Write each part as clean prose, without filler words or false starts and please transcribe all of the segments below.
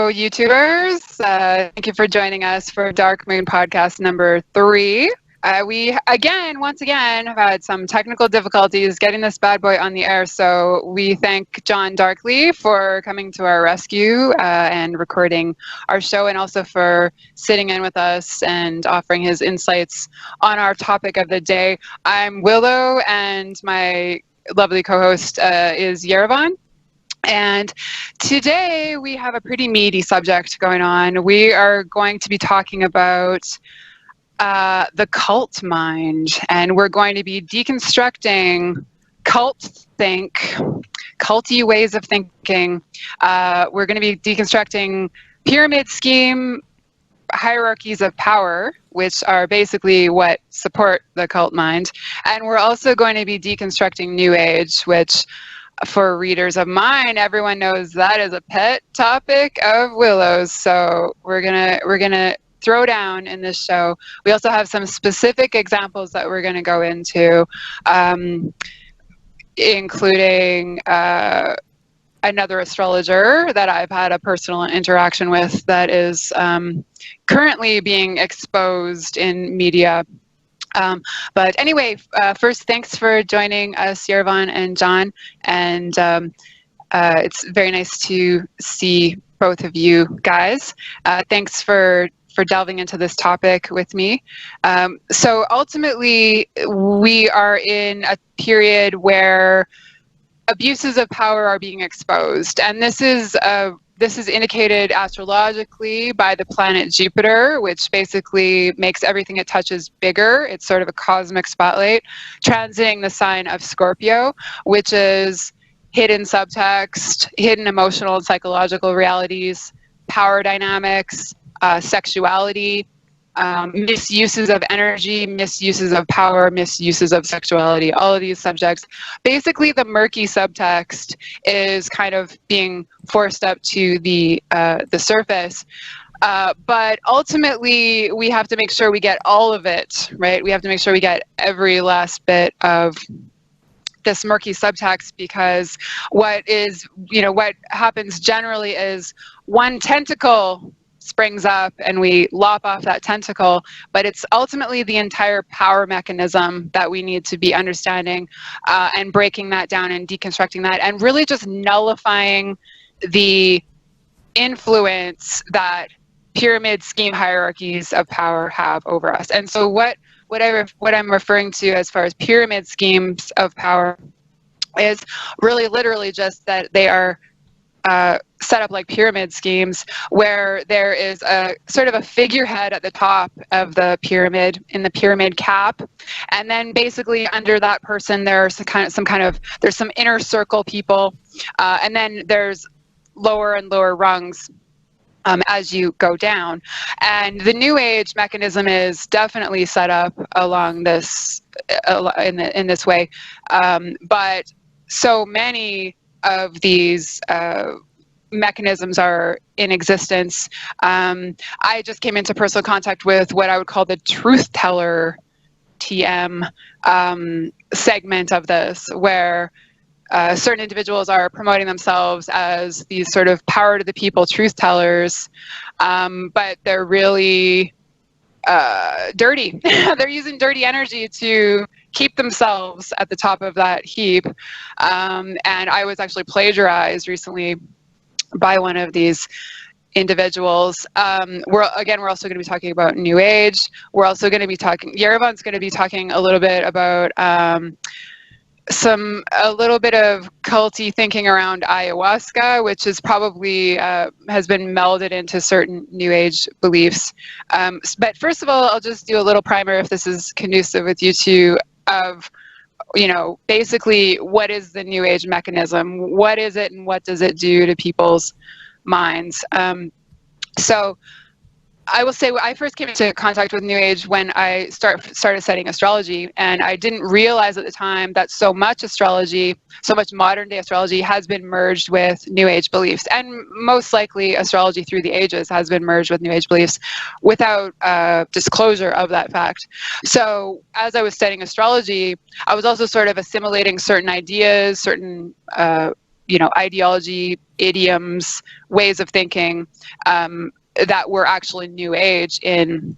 Hello, YouTubers. Thank you for joining us for Dark Moon Podcast number 3. We, once again, have had some technical difficulties getting this bad boy on the air, so we thank Jon Darkly for coming to our rescue and recording our show, and also for sitting in with us and offering his insights on our topic of the day. I'm Willow, and my lovely co-host is Yerevan. And today we have a pretty meaty subject going on. We are going to be talking about the cult mind, and we're going to be deconstructing cult think, culty ways of thinking. We're going to be deconstructing pyramid scheme hierarchies of power, which are basically what support the cult mind. And we're also going to be deconstructing New Age, which for readers of mine, everyone knows that is a pet topic of Willow's. So we're gonna throw down in this show. We also have some specific examples that we're gonna go into, including another astrologer that I've had a personal interaction with that is currently being exposed in media. But anyway, first, thanks for joining us, Yerevan and Jon, and it's very nice to see both of you guys. Thanks for delving into this topic with me. So ultimately, we are in a period where abuses of power are being exposed, and this is indicated astrologically by the planet Jupiter, which basically makes everything it touches bigger. It's sort of a cosmic spotlight, transiting the sign of Scorpio, which is hidden subtext, hidden emotional and psychological realities, power dynamics, sexuality, misuses of energy, misuses of power, misuses of sexuality, all of these subjects. Basically, the murky subtext is kind of being forced up to the surface. But ultimately, we have to make sure we get all of it, right? We have to make sure we get every last bit of this murky subtext, because what happens generally is one tentacle springs up and we lop off that tentacle, but it's ultimately the entire power mechanism that we need to be understanding and breaking that down and deconstructing that, and really just nullifying the influence that pyramid scheme hierarchies of power have over us. And so what I'm referring to as far as pyramid schemes of power is really literally just that they are set up like pyramid schemes, where there is a sort of a figurehead at the top of the pyramid, in the pyramid cap, and then basically under that person there's there's some inner circle people, and then there's lower and lower rungs as you go down. And the New Age mechanism is definitely set up along this in this way, but so many of these mechanisms are in existence. I just came into personal contact with what I would call the truth teller TM segment of this, where certain individuals are promoting themselves as these sort of power to the people truth tellers, but they're really dirty. They're using dirty energy to keep themselves at the top of that heap. And I was actually plagiarized recently by one of these individuals. We're also going to be talking about New Age. We're also going to be Yerevan's going to be talking a little bit about a little bit of culty thinking around ayahuasca, which is probably has been melded into certain New Age beliefs. But first of all, I'll just do a little primer, if this is conducive with you two, of basically what is the New Age mechanism, what is it, and what does it do to people's minds. So I will say I first came into contact with New Age when I started studying astrology, and I didn't realize at the time that so much astrology, so much modern day astrology has been merged with New Age beliefs, and most likely astrology through the ages has been merged with New Age beliefs without disclosure of that fact. So as I was studying astrology, I was also sort of assimilating certain ideas, certain ideology, idioms, ways of thinking that were actually New Age in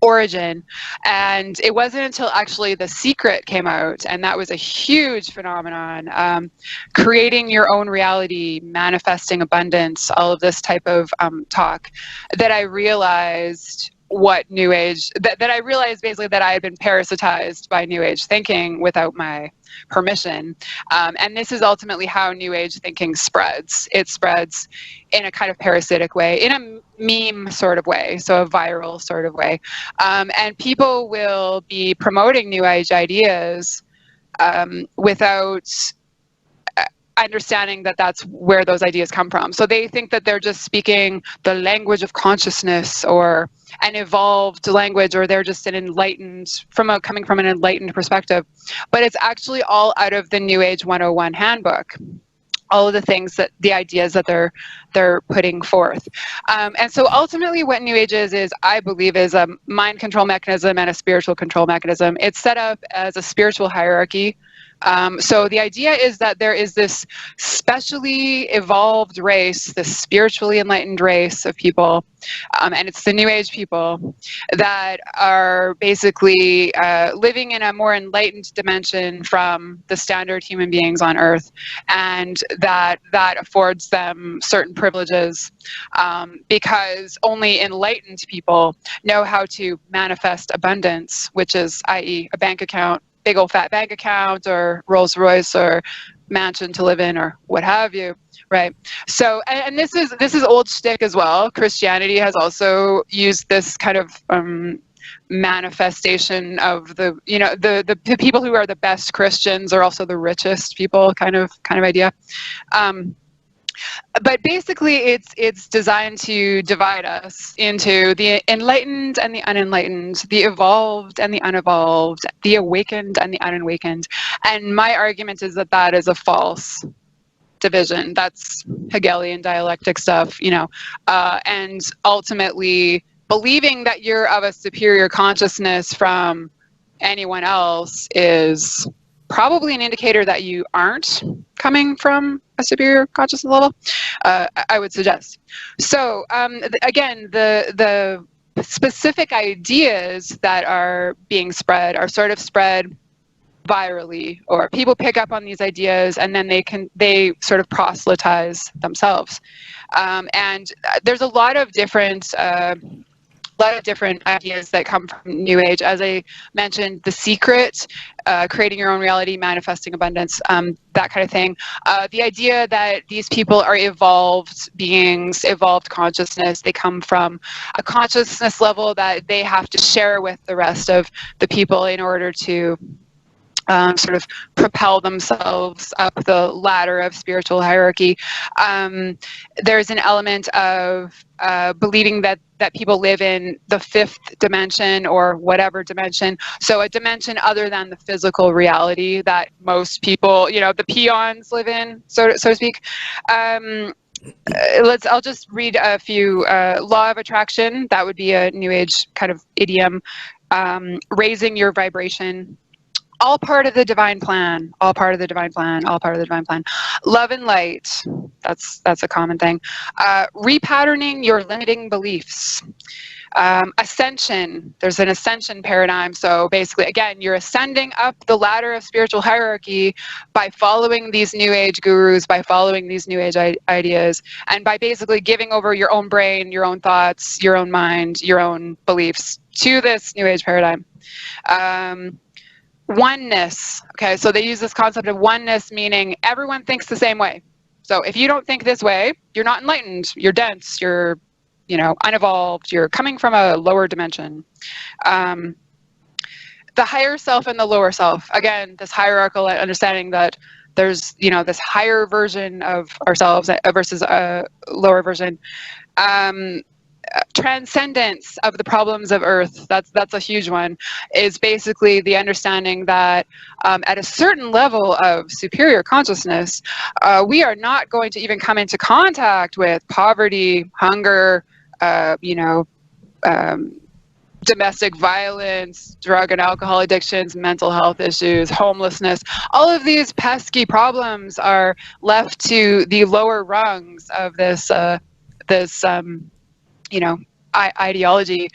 origin. And it wasn't until actually The Secret came out, and that was a huge phenomenon, creating your own reality, manifesting abundance, all of this type of talk, that I realized what New Age, that I realized basically that I had been parasitized by New Age thinking without my permission. And this is ultimately how New Age thinking spreads. It spreads in a kind of parasitic way, in a meme sort of way, so a viral sort of way. And people will be promoting New Age ideas without understanding that that's where those ideas come from. So they think that they're just speaking the language of consciousness, or an evolved language, or they're just coming from an enlightened perspective. But it's actually all out of the New Age 101 handbook. All of the things the ideas that they're putting forth. And so ultimately what New Age is, I believe, is a mind control mechanism and a spiritual control mechanism. It's set up as a spiritual hierarchy. So the idea is that there is this specially evolved race, this spiritually enlightened race of people, and it's the New Age people that are basically living in a more enlightened dimension from the standard human beings on Earth, and that affords them certain privileges because only enlightened people know how to manifest abundance, which is, i.e., a bank account, big old fat bank account, or Rolls Royce, or mansion to live in, or what have you, right? So, and this is old shtick as well. Christianity has also used this kind of manifestation of the people who are the best Christians are also the richest people kind of idea. But basically, it's designed to divide us into the enlightened and the unenlightened, the evolved and the unevolved, the awakened and the unawakened. And my argument is that is a false division. That's Hegelian dialectic stuff, and ultimately believing that you're of a superior consciousness from anyone else is probably an indicator that you aren't coming from a superior consciousness level, I would suggest. So again, the specific ideas that are being spread are sort of spread virally, or people pick up on these ideas and then they sort of proselytize themselves. And there's a lot of different ideas that come from New Age. As I mentioned, The Secret, creating your own reality, manifesting abundance, that kind of thing. The idea that these people are evolved beings, evolved consciousness. They come from a consciousness level that they have to share with the rest of the people in order to sort of propel themselves up the ladder of spiritual hierarchy. There's an element of believing that people live in the fifth dimension, or whatever dimension. So a dimension other than the physical reality that most people, the peons live in, so to speak. I'll just read a few. Law of attraction, that would be a New Age kind of idiom. Raising your vibration. All part of the divine plan, all part of the divine plan, all part of the divine plan. Love and light, that's a common thing. Repatterning your limiting beliefs. Ascension, there's an ascension paradigm. So basically, again, you're ascending up the ladder of spiritual hierarchy by following these New Age gurus, by following these New Age ideas, and by basically giving over your own brain, your own thoughts, your own mind, your own beliefs to this New Age paradigm. Oneness. Okay, so they use this concept of oneness, meaning everyone thinks the same way. So if you don't think this way, you're not enlightened, you're dense, you're, unevolved, you're coming from a lower dimension. The higher self and the lower self. Again, this hierarchical understanding that there's, this higher version of ourselves versus a lower version. Transcendence of the problems of Earth, that's a huge one, is basically the understanding that at a certain level of superior consciousness, we are not going to even come into contact with poverty, hunger, domestic violence, drug and alcohol addictions, mental health issues, homelessness. All of these pesky problems are left to the lower rungs of this ideology.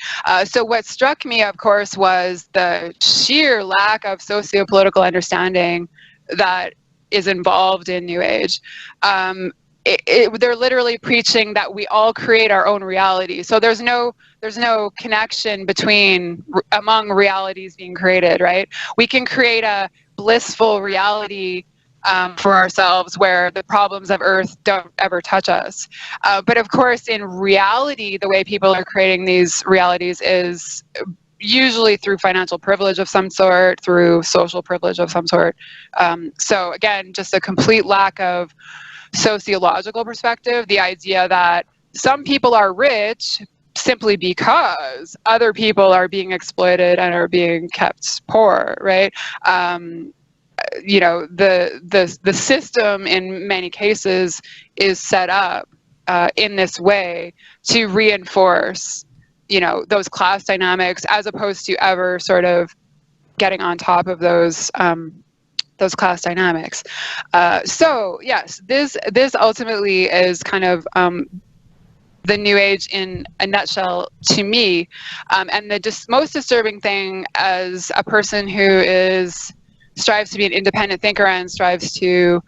So what struck me, of course, was the sheer lack of socio-political understanding that is involved in New Age. They're literally preaching that we all create our own reality. So there's no connection among realities being created, right? We can create a blissful reality for ourselves where the problems of Earth don't ever touch us. But of course, in reality, the way people are creating these realities is usually through financial privilege of some sort, through social privilege of some sort. So again, just a complete lack of sociological perspective, the idea that some people are rich simply because other people are being exploited and are being kept poor, right? The system in many cases is set up in this way to reinforce, those class dynamics, as opposed to ever sort of getting on top of those class dynamics. So yes, this ultimately is kind of the New Age in a nutshell to me. And the most disturbing thing, as a person who strives to be an independent thinker and strives to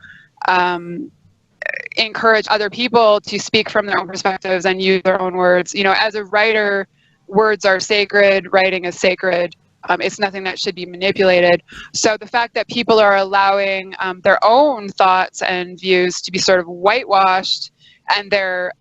encourage other people to speak from their own perspectives and use their own words. As a writer, words are sacred, writing is sacred. It's nothing that should be manipulated. So the fact that people are allowing their own thoughts and views to be sort of whitewashed, and they're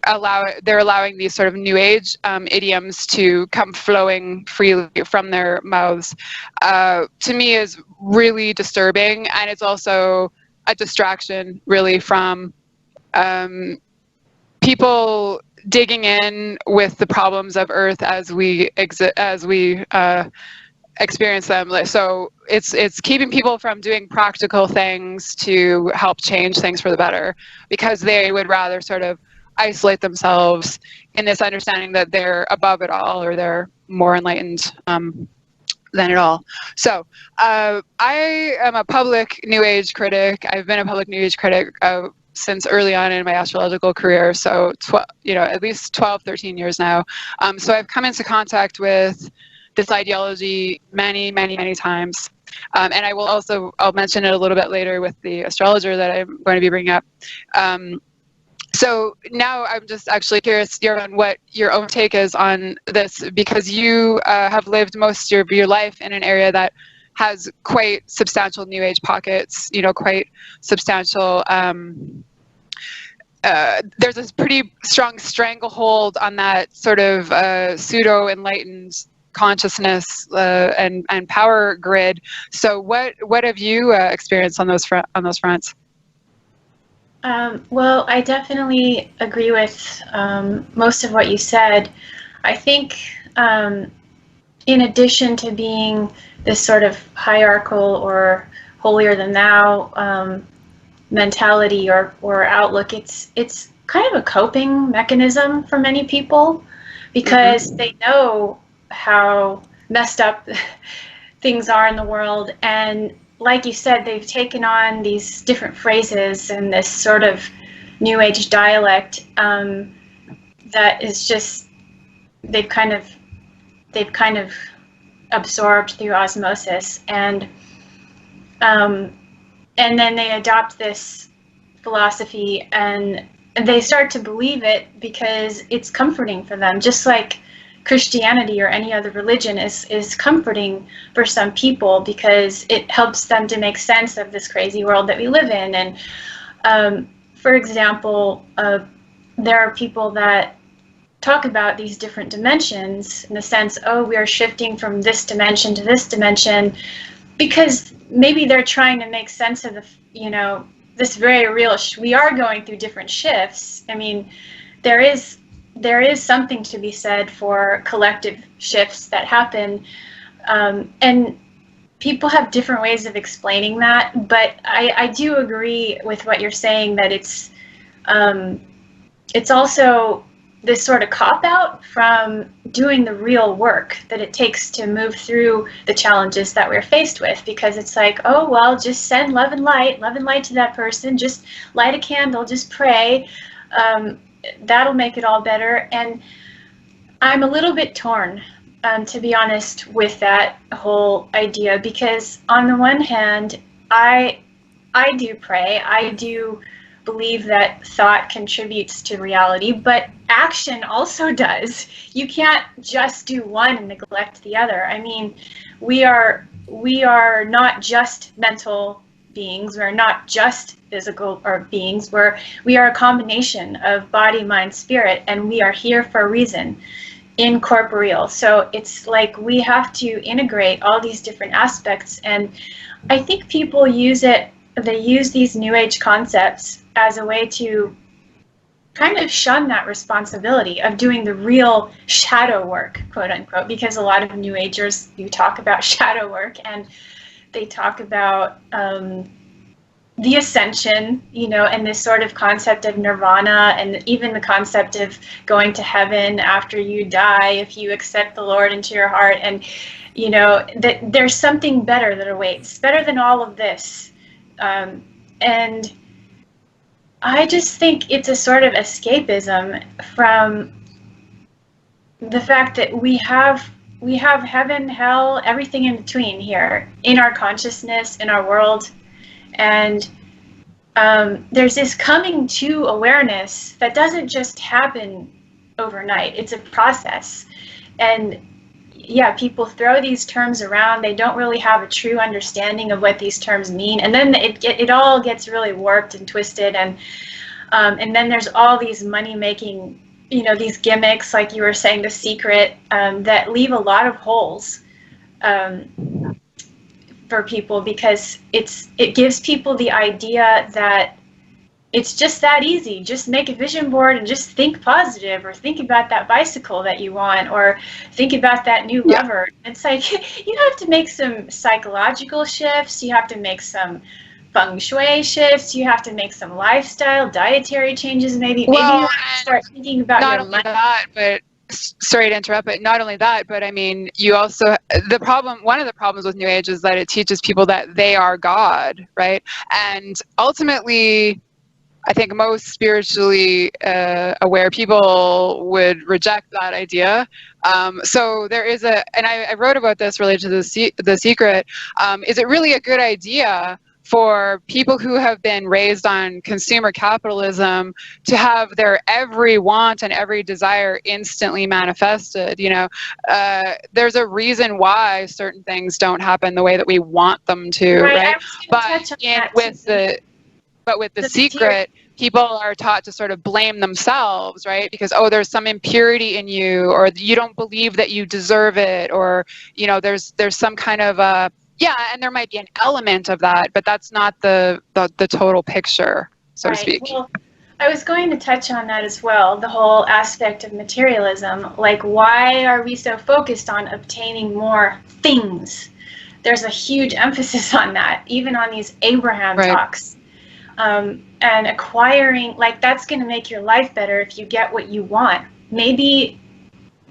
allowing these sort of New Age idioms to come flowing freely from their mouths, to me is really disturbing, and it's also a distraction really from people digging in with the problems of Earth as we experience them. So it's keeping people from doing practical things to help change things for the better, because they would rather sort of isolate themselves in this understanding that they're above it all, or they're more enlightened than it all. So I am a public New Age critic. I've been a public New Age critic since early on in my astrological career, so at least 12, 13 years now. So I've come into contact with this ideology many, many, many times. And I'll mention it a little bit later with the astrologer that I'm going to be bringing up. So now I'm just actually curious, Yerevan, what your own take is on this, because you have lived most of your life in an area that has quite substantial New Age pockets, quite substantial. There's this pretty strong stranglehold on that sort of pseudo-enlightened consciousness and power grid. So what have you experienced on those fronts? Well, I definitely agree with most of what you said. I think in addition to being this sort of hierarchical or holier than thou mentality or outlook, it's kind of a coping mechanism for many people, because they know how messed up things are in the world, and like you said, they've taken on these different phrases and this sort of New Age dialect that is just they've kind of absorbed through osmosis, and then they adopt this philosophy and they start to believe it because it's comforting for them, just like Christianity or any other religion is comforting for some people, because it helps them to make sense of this crazy world that we live in. And for example, there are people that talk about these different dimensions in the sense, we are shifting from this dimension to this dimension, because maybe they're trying to make sense of this very real we are going through different shifts. I mean, there is something to be said for collective shifts that happen, and people have different ways of explaining that, but I do agree with what you're saying, that it's also this sort of cop-out from doing the real work that it takes to move through the challenges that we're faced with, because it's like, oh, well, just send love and light to that person, just light a candle, just pray, that'll make it all better. And I'm a little bit torn, to be honest, with that whole idea, because on the one hand, I do pray, I do believe that thought contributes to reality, but action also does. You can't just do one and neglect the other. I mean, we are not just mental beings, we're not just physical or beings, we are a combination of body, mind, spirit, and we are here for a reason, incorporeal. So it's like we have to integrate all these different aspects, and I think people they use these New Age concepts as a way to kind of shun that responsibility of doing the real shadow work, quote unquote, because a lot of New Agers do talk about shadow work, and they talk about the ascension, and this sort of concept of nirvana, and even the concept of going to heaven after you die if you accept the Lord into your heart, and that there's something better that awaits, better than all of this. And I just think it's a sort of escapism from the fact that we have heaven, hell, everything in between here in our consciousness, in our world. And there's this coming to awareness that doesn't just happen overnight. It's a process. And yeah, people throw these terms around. They don't really have a true understanding of what these terms mean. And then it all gets really warped and twisted. And then there's all these money-making, these gimmicks, like you were saying, The Secret, that leave a lot of holes for people, because it gives people the idea that it's just that easy. Just make a vision board and just think positive, or think about that bicycle that you want, or think about that new lover. It's like you have to make some psychological shifts. You have to make some feng shui shifts. You have to make some lifestyle, dietary changes. Maybe you have to start thinking about not your only money. that, but sorry to interrupt, but not only that, but I mean, you also, one of the problems with New Age is that it teaches people that they are God, right? And ultimately, I think most spiritually aware people would reject that idea. So there is and I wrote about this related to the Secret. Is it really a good idea for people who have been raised on consumer capitalism to have their every want and every desire instantly manifested? There's a reason why certain things don't happen the way that we want them to, right? But with the Secret, people are taught to sort of blame themselves, right? Because, there's some impurity in you, or you don't believe that you deserve it, or, there's some kind of and there might be an element of that, but that's not the total picture, so to speak. Well, I was going to touch on that as well, the whole aspect of materialism. Like, why are we so focused on obtaining more things? There's a huge emphasis on that, even on these Abraham talks. And acquiring, like, that's going to make your life better if you get what you want. Maybe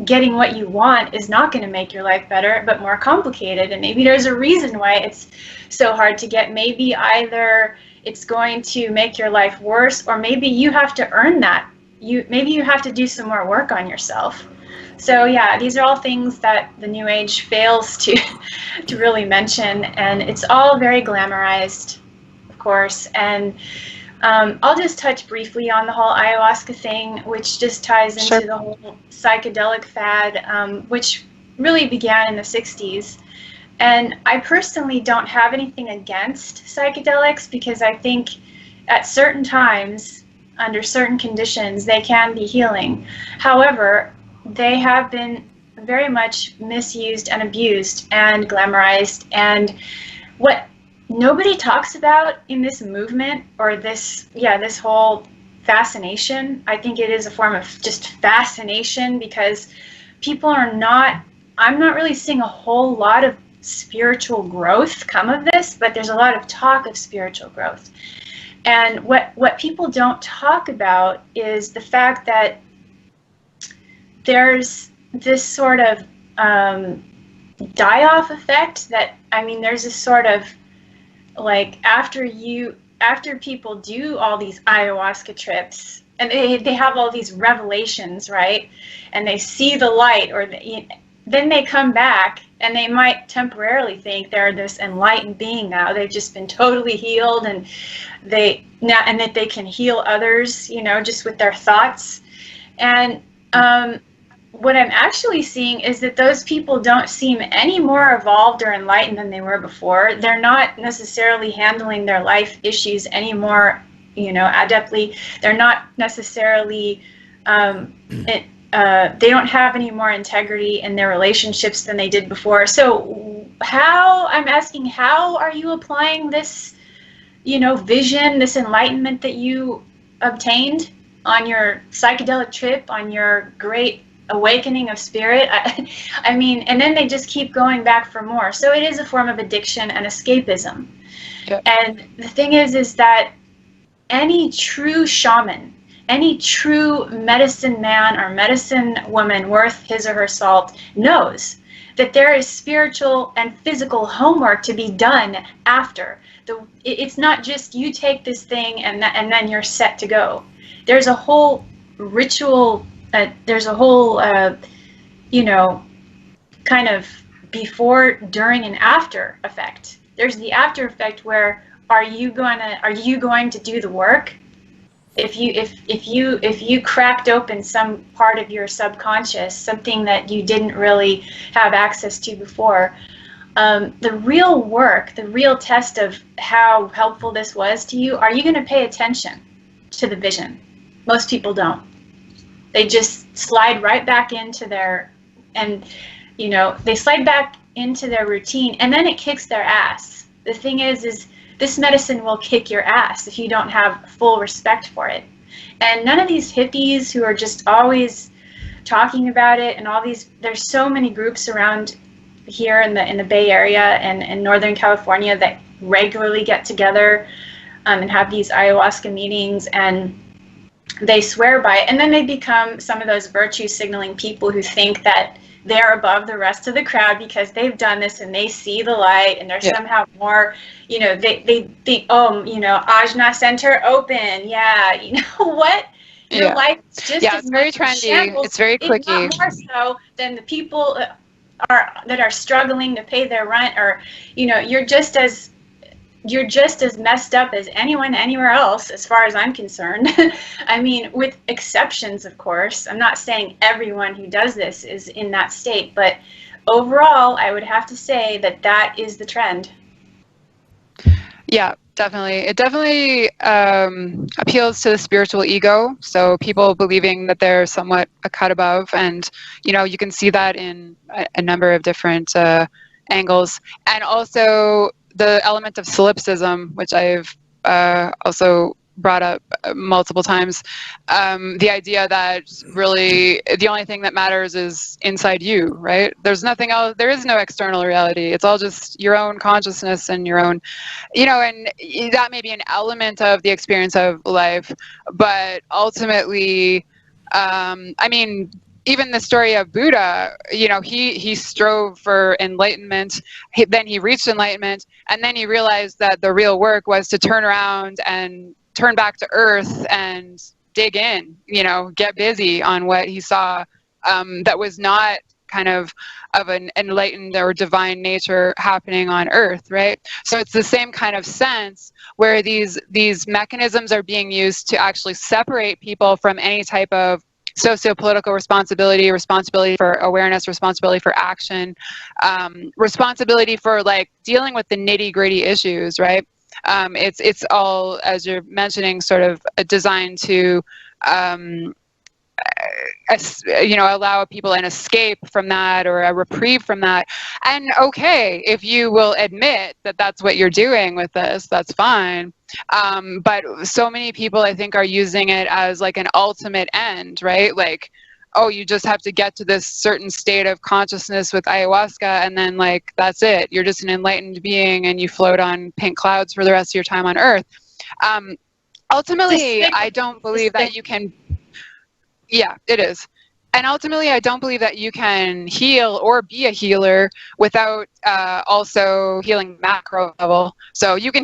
getting what you want is not going to make your life better, but more complicated. And maybe there's a reason why it's so hard to get. Maybe either it's going to make your life worse, or maybe you have to earn that. Maybe you have to do some more work on yourself. So yeah, these are all things that the New Age fails to really mention, and it's all very glamorized, of course. And I'll just touch briefly on the whole ayahuasca thing, which just ties into the whole psychedelic fad, which really began in the 60s. And I personally don't have anything against psychedelics, because I think at certain times, under certain conditions, they can be healing. However, they have been very much misused and abused and glamorized. And what nobody talks about in this movement, or this whole fascination, I think it is a form of just fascination, because people I'm not really seeing a whole lot of spiritual growth come of this, but there's a lot of talk of spiritual growth. And what people don't talk about is the fact that there's this sort of die-off effect that, I mean, there's this sort of, like, after people do all these ayahuasca trips, and they have all these revelations, right? And they see the light, or then they come back, and they might temporarily think they're this enlightened being now. They've just been totally healed, and that they can heal others, you know, just with their thoughts. And what I'm actually seeing is that those people don't seem any more evolved or enlightened than they were before. They're not necessarily handling their life issues any more, you know, adeptly. They're not necessarily, they don't have any more integrity in their relationships than they did before. So I'm asking, how are you applying this, you know, vision, this enlightenment that you obtained on your psychedelic trip, on your great awakening of spirit? I mean, and then they just keep going back for more. So it is a form of addiction and escapism. Yep. And the thing is that any true shaman, any true medicine man or medicine woman worth his or her salt knows that there is spiritual and physical homework to be done after. It's not just you take this thing and then you're set to go. There's a whole ritual, there's a whole, you know, kind of before, during, and after effect. There's the after effect where are you going to do the work? If you cracked open some part of your subconscious, something that you didn't really have access to before, the real work, the real test of how helpful this was to you, are you going to pay attention to the vision? Most people don't. They just slide right back into they slide back into their routine, and then it kicks their ass. The thing is this medicine will kick your ass if you don't have full respect for it. And none of these hippies who are just always talking about it, and there's so many groups around here in the Bay Area and in Northern California that regularly get together and have these ayahuasca meetings, and they swear by it, and then they become some of those virtue signaling people who think that they're above the rest of the crowd because they've done this and they see the light, and they're somehow more, you know, they think, oh, you know, Ajna Center open, yeah, you know what? Your life is just as it's very trendy. It's very clicky. It's not more so than the people that are struggling to pay their rent, or, you know, you're just as messed up as anyone anywhere else, as far as I'm concerned. I mean, with exceptions, of course. I'm not saying everyone who does this is in that state, but overall, I would have to say that is the trend. Yeah, definitely. It definitely appeals to the spiritual ego. So people believing that they're somewhat a cut above, and, you know, you can see that in a number of different angles. And also the element of solipsism, which I've also brought up multiple times, the idea that really the only thing that matters is inside you, right? There's nothing else. There is no external reality. It's all just your own consciousness and your own, you know, and that may be an element of the experience of life, but ultimately, I mean, even the story of Buddha, you know, he strove for enlightenment, then he reached enlightenment, and then he realized that the real work was to turn around and turn back to earth and dig in, you know, get busy on what he saw that was not kind of an enlightened or divine nature happening on earth, right? So it's the same kind of sense where these mechanisms are being used to actually separate people from any type of socio-political responsibility for awareness, responsibility for action, responsibility for like dealing with the nitty-gritty issues, right? It's all, as you're mentioning, sort of designed to you know, allow people an escape from that or a reprieve from that. And okay, if you will admit that that's what you're doing with this, that's fine. But so many people, I think, are using it as like an ultimate end, right? Like, oh, you just have to get to this certain state of consciousness with ayahuasca, and then like that's it. You're just an enlightened being, and you float on pink clouds for the rest of your time on Earth. Ultimately, I don't believe that you can. Yeah, it is. And ultimately, I don't believe that you can heal or be a healer without also healing macro level. So you can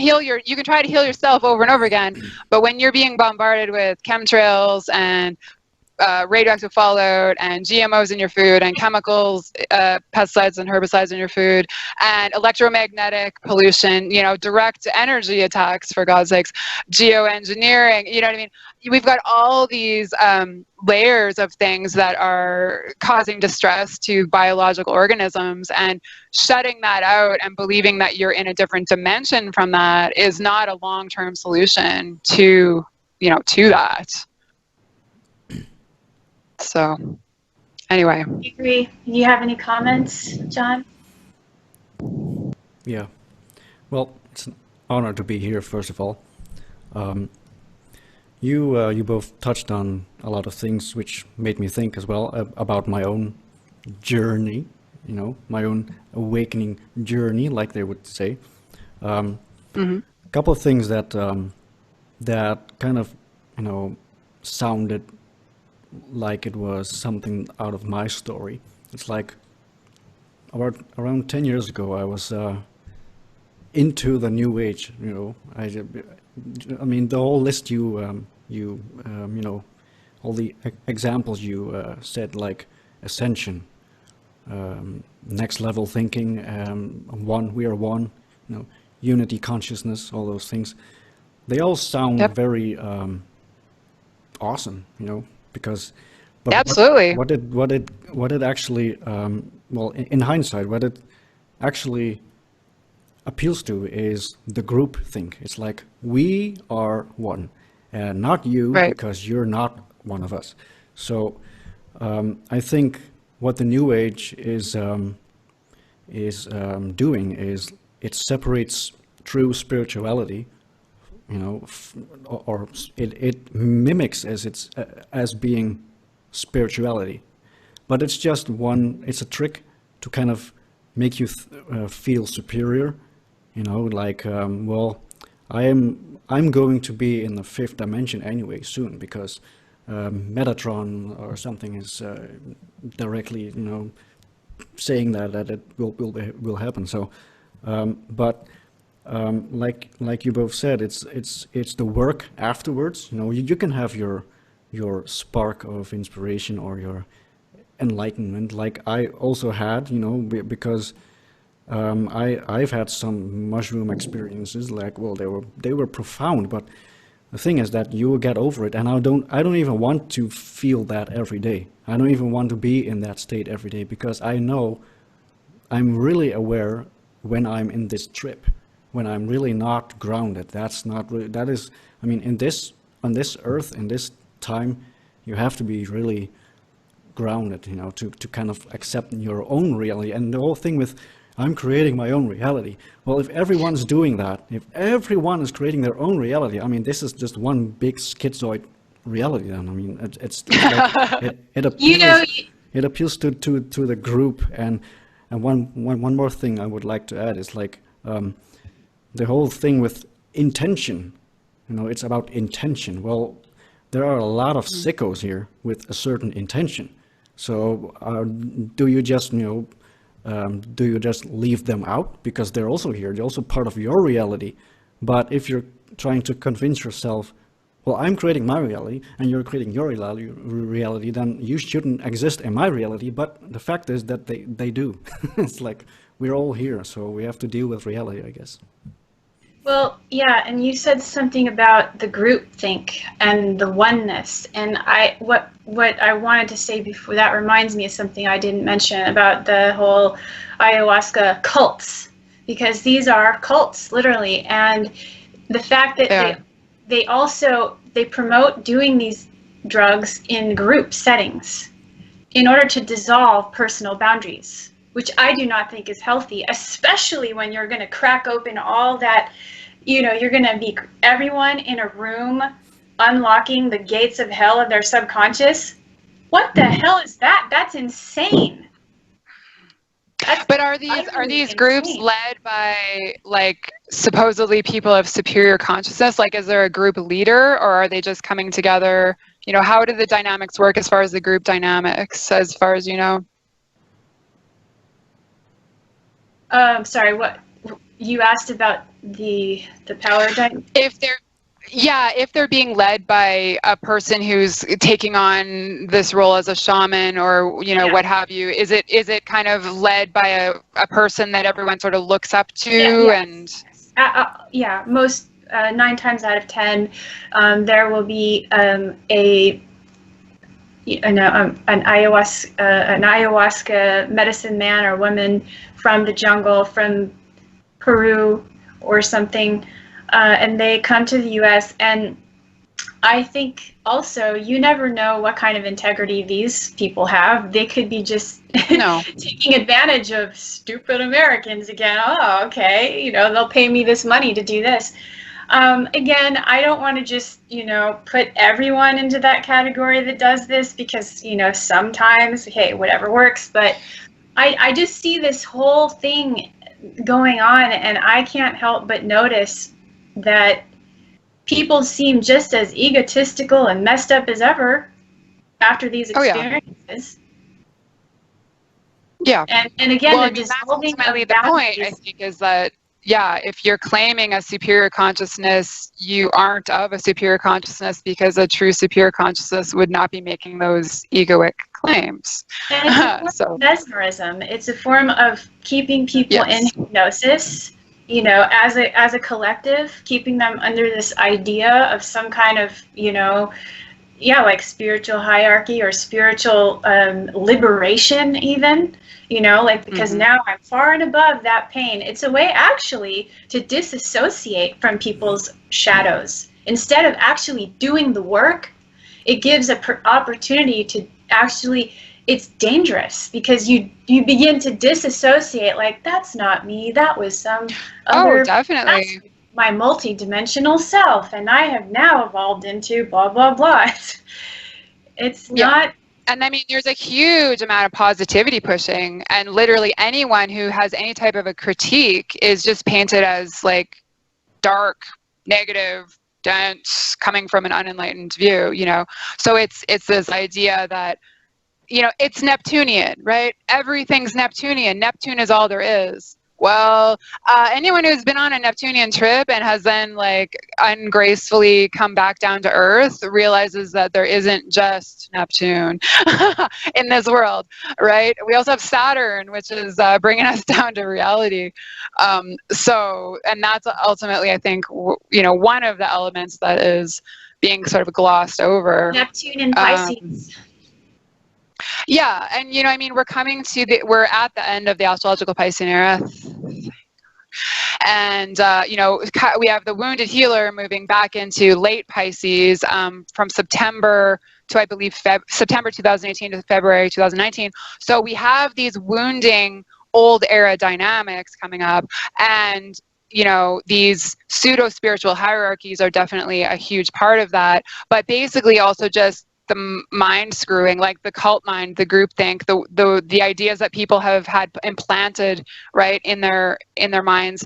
try to heal yourself over and over again, but when you're being bombarded with chemtrails and radioactive fallout and GMOs in your food and chemicals, pesticides and herbicides in your food, and electromagnetic pollution, direct energy attacks, for God's sakes, geoengineering, you know what I mean? We've got all these layers of things that are causing distress to biological organisms, and shutting that out and believing that you're in a different dimension from that is not a long-term solution to that. So, anyway. I agree. You have any comments, Jon? Yeah. Well, it's an honor to be here, first of all. You both touched on a lot of things which made me think as well about my own journey, my own awakening journey, like they would say. A couple of things that kind of, sounded like it was something out of my story. It's like around 10 years ago, I was into the New Age. I mean, the whole list all the examples you said, like ascension, next level thinking, we are one, unity consciousness, all those things. They all sound very awesome, because absolutely what it actually in hindsight, what it actually appeals to is the group think. It's like, we are one, and not you, because you're not one of us. So I think what the New Age is doing is it separates true spirituality, or it mimics as being spirituality, but it's just it's a trick to kind of make you feel superior, I'm going to be in the fifth dimension anyway soon, because Metatron or something is directly saying that it will happen. So like you both said, it's the work afterwards. You can have your spark of inspiration or your enlightenment, like I also had, because I've had some mushroom experiences. Like, well, they were profound, but the thing is that you will get over it, and I don't even want to feel that every day. I don't even want to be in that state every day, because I know I'm really aware when I'm in this trip, when I'm really not grounded. That's not really, that is, I mean, on this earth, in this time, you have to be really grounded, to kind of accept your own reality. And the whole thing with, I'm creating my own reality. Well, if everyone's doing that, if everyone is creating their own reality, I mean, this is just one big schizoid reality then. I mean, it's like, it appeals to the group. And one more thing I would like to add is like, the whole thing with intention, it's about intention. Well, there are a lot of sickos here with a certain intention. So do you just leave them out because they're also here? They're also part of your reality. But if you're trying to convince yourself, well, I'm creating my reality and you're creating your reality, then you shouldn't exist in my reality. But the fact is that they do. It's like, we're all here, so we have to deal with reality, I guess. Well, yeah, and you said something about the group think and the oneness, and what I wanted to say before that reminds me of something I didn't mention about the whole ayahuasca cults, because these are cults, literally, and the fact that they promote doing these drugs in group settings in order to dissolve personal boundaries, which I do not think is healthy, especially when you're going to crack open all that, you're going to be everyone in a room unlocking the gates of hell of their subconscious. What the hell is that? That's insane. But are these groups led by, like, supposedly people of superior consciousness? Like, is there a group leader, or are they just coming together how do the dynamics work as far as the group dynamics, as far as you know? Sorry, what you asked about the power dynamic? If they're being led by a person who's taking on this role as a shaman, or what have you, is it kind of led by a person that everyone sort of looks up to? And most 9 times out of 10, there will be an ayahuasca medicine man or woman from the jungle, from Peru or something, and they come to the U.S. And I think also you never know what kind of integrity these people have. They could be just taking advantage of stupid Americans again. Oh, okay, they'll pay me this money to do this. Again, I don't want to just, put everyone into that category that does this, because, sometimes, hey, whatever works. But I just see this whole thing going on, and I can't help but notice that people seem just as egotistical and messed up as ever after these experiences. Yeah. And again, well, that's ultimately the point, I think, is that, if you're claiming a superior consciousness, you aren't of a superior consciousness, because a true superior consciousness would not be making those egoic claims. And it's a form of mesmerism. It's a form of keeping people in hypnosis, as a collective, keeping them under this idea of some kind of, like spiritual hierarchy or spiritual liberation even. Because now I'm far and above that pain. It's a way actually to disassociate from people's shadows. Instead of actually doing the work, it gives an opportunity to actually, it's dangerous, because you begin to disassociate, like, that's not me, that was some other, definitely, that's my multi-dimensional self, and I have now evolved into blah, blah, blah. It's not. And I mean, there's a huge amount of positivity pushing, and literally anyone who has any type of a critique is just painted as like dark, negative, dense, coming from an unenlightened view, So it's this idea that, it's Neptunian, right? Everything's Neptunian. Neptune is all there is. Well, anyone who's been on a Neptunian trip and has then ungracefully come back down to Earth realizes that there isn't just Neptune in this world, right? We also have Saturn, which is bringing us down to reality. And that's ultimately, I think, one of the elements that is being sort of glossed over. Neptune and Pisces. And we're at the end of the astrological Piscean era, and we have the wounded healer moving back into late Pisces from September to, I believe, September 2018 to February 2019. So we have these wounding old era dynamics coming up, and these pseudo-spiritual hierarchies are definitely a huge part of that, but basically also just the mind screwing, like the cult mind, the groupthink, the ideas that people have had implanted right in their minds.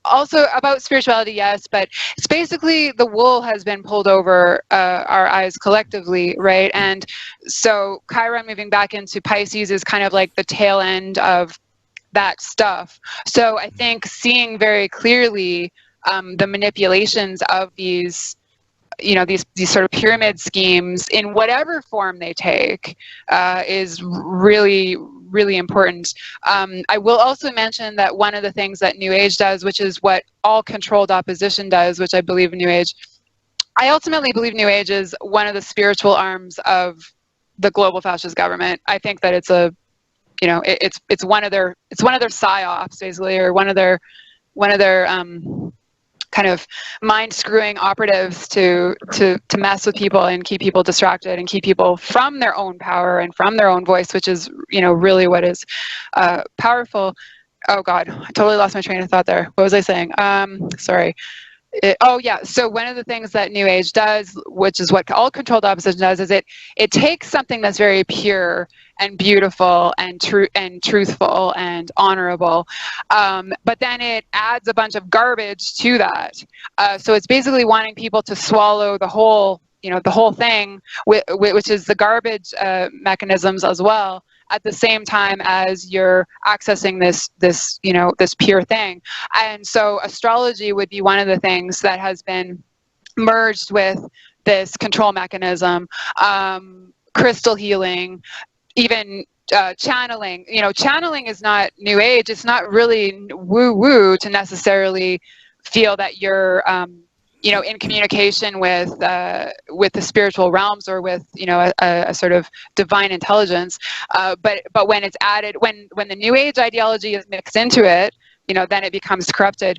Also about spirituality, yes, but it's basically the wool has been pulled over our eyes collectively, right? And so Chiron moving back into Pisces is kind of like the tail end of that stuff. So I think seeing very clearly the manipulations of these sort of pyramid schemes in whatever form they take is really, really important. I will also mention that one of the things that New Age does, which is what all controlled opposition does, which I believe in New Age, I ultimately believe New Age is one of the spiritual arms of the global fascist government. I think that it's it's one of their psyops, basically, or one of their kind of mind screwing operatives to mess with people and keep people distracted and keep people from their own power and from their own voice, which is really what is powerful. Oh God, I totally lost my train of thought there. What was I saying? Sorry. So one of the things that New Age does, which is what all controlled opposition does, is it takes something that's very pure and beautiful and true and truthful and honorable, but then it adds a bunch of garbage to that. So it's basically wanting people to swallow the whole the whole thing, which is the garbage mechanisms as well, at the same time as you're accessing this pure thing. And so astrology would be one of the things that has been merged with this control mechanism, crystal healing, even channeling. Channeling is not new age. It's not really woo-woo to necessarily feel that you're in communication with the spiritual realms, or with a sort of divine intelligence, but when it's added, when the new age ideology is mixed into it, then it becomes corrupted.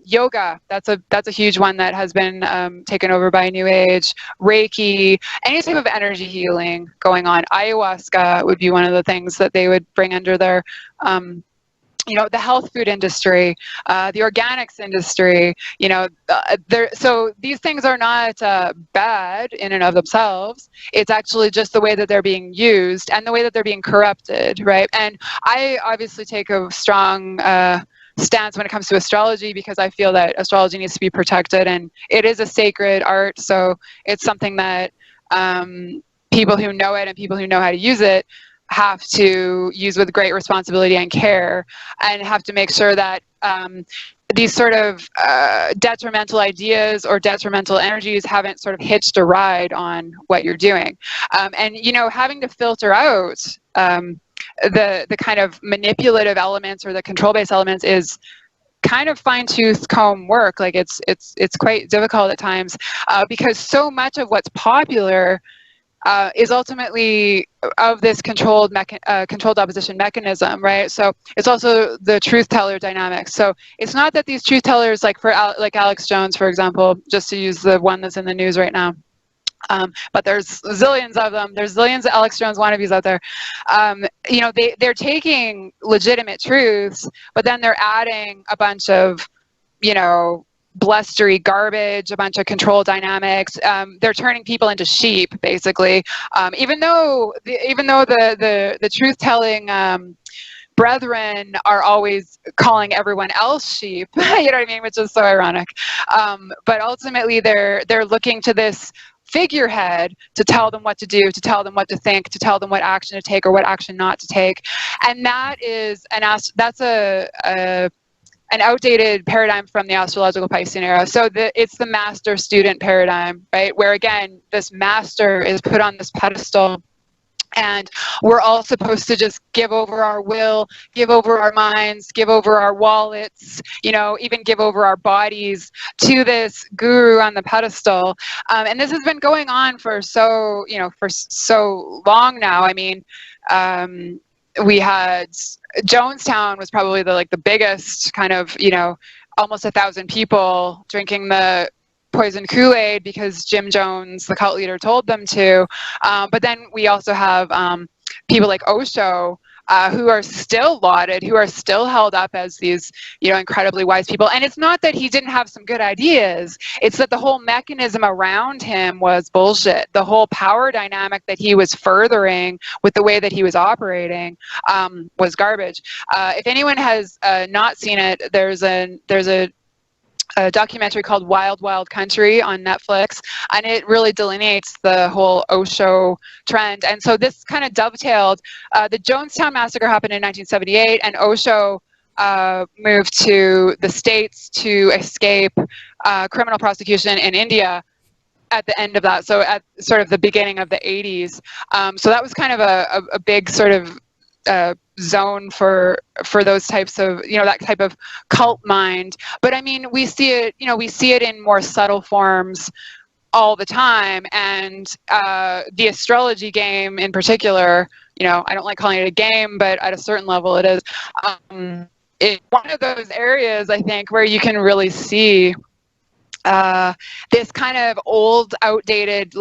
Yoga, that's a huge one that has been taken over by new age. Reiki, any type of energy healing going on. Ayahuasca would be one of the things that they would bring under their the health food industry, the organics industry, so these things are not bad in and of themselves. It's actually just the way that they're being used and the way that they're being corrupted, right? And I obviously take a strong stance when it comes to astrology, because I feel that astrology needs to be protected, and it is a sacred art. So it's something that people who know it and people who know how to use it have to use with great responsibility and care, and have to make sure that these sort of detrimental ideas or detrimental energies haven't sort of hitched a ride on what you're doing. And having to filter out the kind of manipulative elements or the control-based elements is kind of fine-tooth comb work. Like it's quite difficult at times, because so much of what's popular is ultimately of this controlled opposition mechanism, right? So it's also the truth teller dynamics. So it's not that these truth tellers, like like Alex Jones, for example, just to use the one that's in the news right now, but there's zillions of them. There's zillions of Alex Jones wannabes out there. They're taking legitimate truths, but then they're adding a bunch of, blustery garbage, a bunch of control dynamics. They're turning people into sheep, basically. Even though the truth-telling brethren are always calling everyone else sheep, you know what I mean? Which is so ironic. But ultimately, they're looking to this figurehead to tell them what to do, to tell them what to think, to tell them what action to take or what action not to take. And that is that's an outdated paradigm from the astrological Piscean era. So it's the master-student paradigm, right? Where, again, this master is put on this pedestal, and we're all supposed to just give over our will, give over our minds, give over our wallets, even give over our bodies to this guru on the pedestal. And this has been going on for so long now. I mean, we had Jonestown was probably the biggest kind of, almost 1,000 people drinking the poison Kool-Aid because Jim Jones, the cult leader, told them to. But then we also have people like Osho, who are still lauded, who are still held up as these, incredibly wise people. And it's not that he didn't have some good ideas. It's that the whole mechanism around him was bullshit. The whole power dynamic that he was furthering with the way that he was operating was garbage. If anyone has not seen it, there's a documentary called Wild Wild Country on Netflix, and it really delineates the whole Osho trend. And so this kind of dovetailed. The Jonestown massacre happened in 1978, and Osho moved to the States to escape criminal prosecution in India at the end of that, so at sort of the beginning of the 80s. So that was kind of a big sort of zone for those types of, that type of cult mind. But I mean, we see it in more subtle forms all the time. And the astrology game in particular, I don't like calling it a game, but at a certain level it is. It's one of those areas, I think, where you can really see this kind of old, outdated,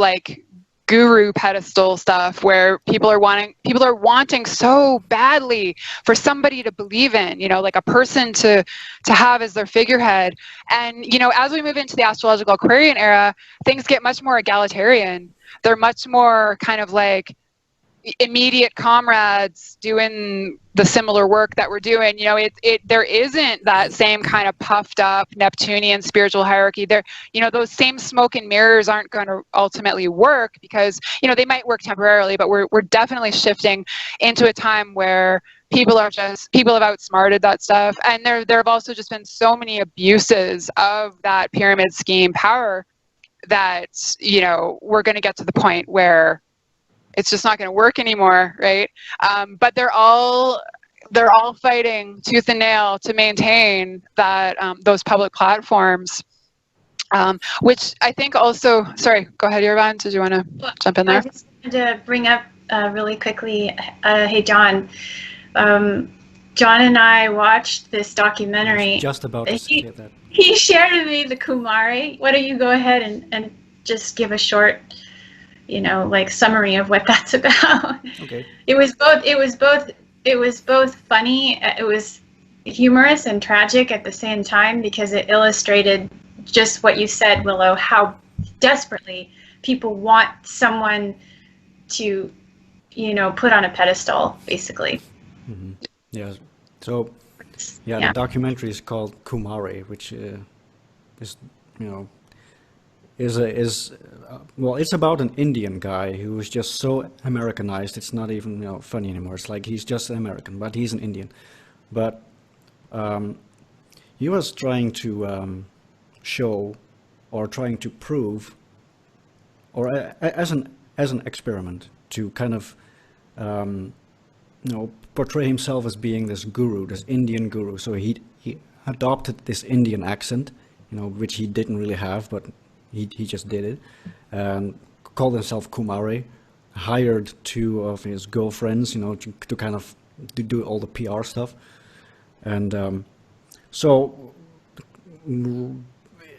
guru pedestal stuff, where people are wanting so badly for somebody to believe in, like a person to have as their figurehead. And as we move into the astrological Aquarian era, things get much more egalitarian. They're much more kind of immediate comrades doing the similar work that we're doing, you know, there isn't that same kind of puffed up Neptunian spiritual hierarchy there. You know, those same smoke and mirrors aren't going to ultimately work, because, you know, they might work temporarily, but we're definitely shifting into a time where people have outsmarted that stuff. And there have also just been so many abuses of that pyramid scheme power that, you know, we're going to get to the point where it's just not going to work anymore, right? But they're all fighting tooth and nail to maintain that those public platforms, which I think also. Sorry, go ahead, Yerevan. Did you want to jump in there? I just wanted to bring up really quickly. Hey, Jon. Jon and I watched this documentary. Just about to say that. He shared with me the Kumare. Why don't you go ahead and just give a short, you know, like summary of what that's about. Okay. It was both funny, it was humorous and tragic at the same time, because it illustrated just what you said, Willow, how desperately people want someone to, you know, put on a pedestal, basically. Mm-hmm. Yeah. So, yeah, the documentary is called Kumare, which is, you know, well, it's about an Indian guy who is just so Americanized. It's not even, you know, funny anymore. It's like he's just an American, but he's an Indian. But he was trying to show, or trying to prove, or as an experiment to kind of you know, portray himself as being this guru, this Indian guru. So he adopted this Indian accent, you know, which he didn't really have, but he just did it, and called himself Kumare, hired two of his girlfriends, you know, to kind of do all the PR stuff. And so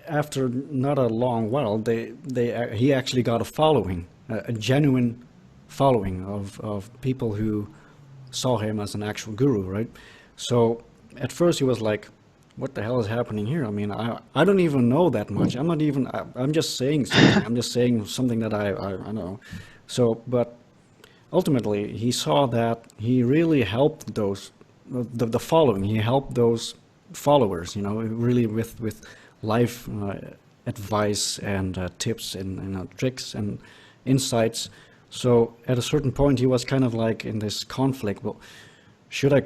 after not a long while, he actually got a following, a genuine following of people who saw him as an actual guru, right? So at first he was like, what the hell is happening here? I mean, I don't even know that much. I'm just saying something. I'm just saying something that I know. So, but ultimately he saw that he really helped the following. He helped those followers, you know, really with life advice and tips and, you know, tricks and insights. So at a certain point he was kind of like in this conflict. Well, should I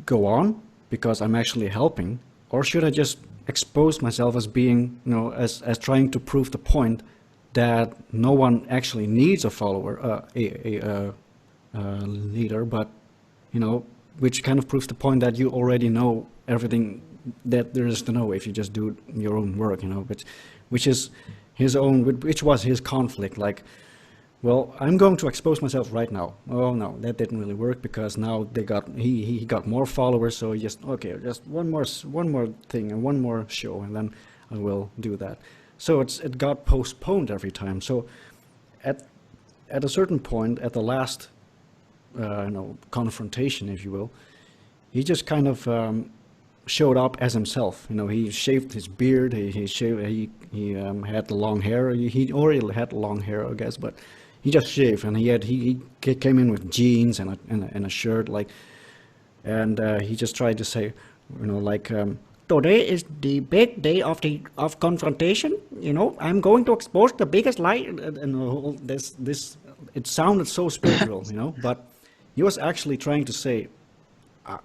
go on because I'm actually helping? Or should I just expose myself as being, you know, as trying to prove the point that no one actually needs a follower, a leader, but, you know, which kind of proves the point that you already know everything that there is to know if you just do your own work, you know, which is his own, which was his conflict. Like, well, I'm going to expose myself right now. Oh no, that didn't really work, because now he got more followers. So he just, okay, just one more thing and one more show, and then I will do that. So it got postponed every time. So at a certain point, at the last you know, confrontation, if you will, he just kind of showed up as himself. You know, he shaved his beard. He had the long hair. He already had long hair, I guess, but he just shaved, and he came in with jeans and a shirt, like, and he just tried to say, you know, like, today is the big day of confrontation. You know, I'm going to expose the biggest lie, and all this. It sounded so spiritual, you know, but he was actually trying to say,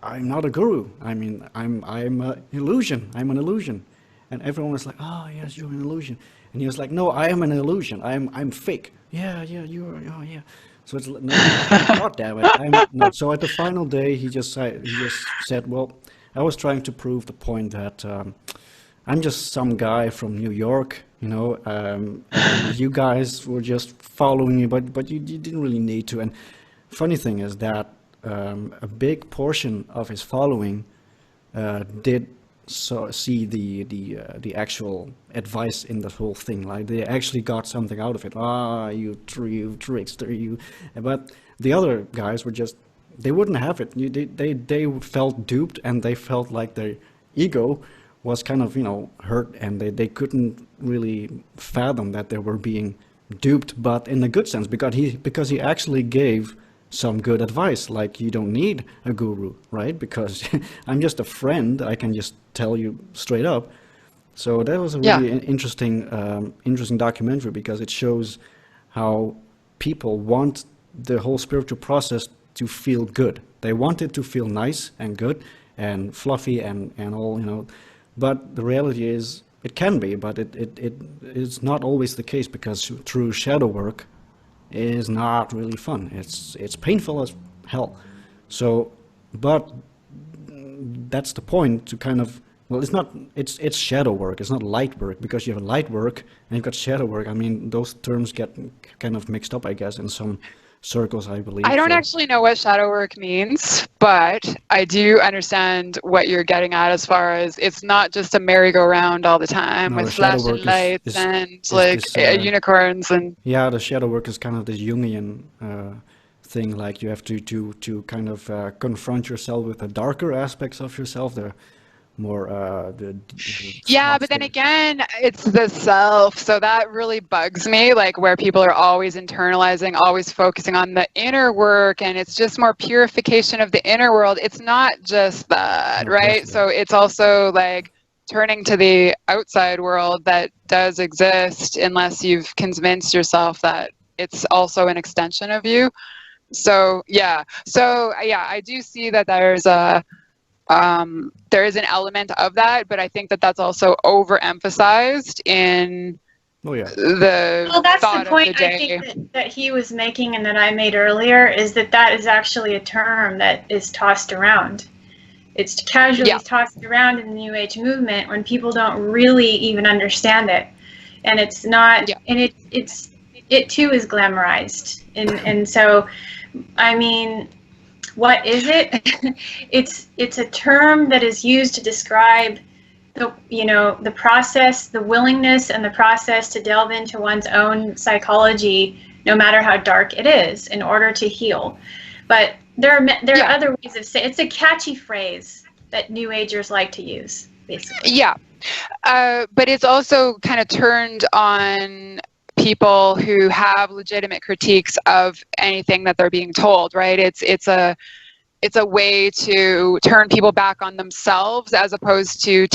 I'm not a guru. I mean, I'm an illusion. I'm an illusion, and everyone was like, oh yes, you're an illusion, and he was like, no, I am an illusion. I'm fake. Yeah, you are. Oh, yeah. So it's no, God damn it. I'm not. So at the final day, he just said, well, I was trying to prove the point that I'm just some guy from New York, you know. You guys were just following me, but you didn't really need to. And funny thing is that a big portion of his following did see the actual advice in the whole thing. Like, they actually got something out of it. You trickster, you. But the other guys were just, they wouldn't have it. They felt duped, and they felt like their ego was kind of, you know, hurt, and they couldn't really fathom that they were being duped, but in a good sense, because he actually gave some good advice, like you don't need a guru, right? Because I'm just a friend, I can just tell you straight up. So that was a Yeah. really interesting documentary, because it shows how people want the whole spiritual process to feel good. They want it to feel nice and good and fluffy and all, But the reality is, it can be, but it's not always the case, because through shadow work is not really fun. It's painful as hell. So, but that's the point, to kind of, well, it's shadow work. It's not light work, because you have light work and you've got shadow work. I mean, those terms get kind of mixed up, I guess, in some circles, I believe. I don't actually know what shadow work means, but I do understand what you're getting at, as far as it's not just a merry-go-round all the time with flashing lights and unicorns and... Yeah, the shadow work is kind of this Jungian thing, like you have to kind of confront yourself with the darker aspects of yourself, the more yeah, but then again, it's the self, so that really bugs me, like where people are always internalizing, always focusing on the inner work, and it's just more purification of the inner world. It's not just that, right? So it's also like turning to the outside world that does exist, unless you've convinced yourself that it's also an extension of you. So yeah, I do see that there is an element of that, but I think that that's also overemphasized in the well, that's thought the point of the day. I think that he was making and that I made earlier, is that is actually a term that is tossed around. It's casually tossed around in the New Age movement when people don't really even understand it, and it's not, and it too is glamorized, and so, I mean, what is it? It's a term that is used to describe the process, the willingness and the process to delve into one's own psychology, no matter how dark it is, in order to heal. But there are other ways of saying it's a catchy phrase that New Agers like to use, basically. Yeah, but it's also kind of turned on people who have legitimate critiques of anything that they're being told, right? It's a way to turn people back on themselves, as opposed to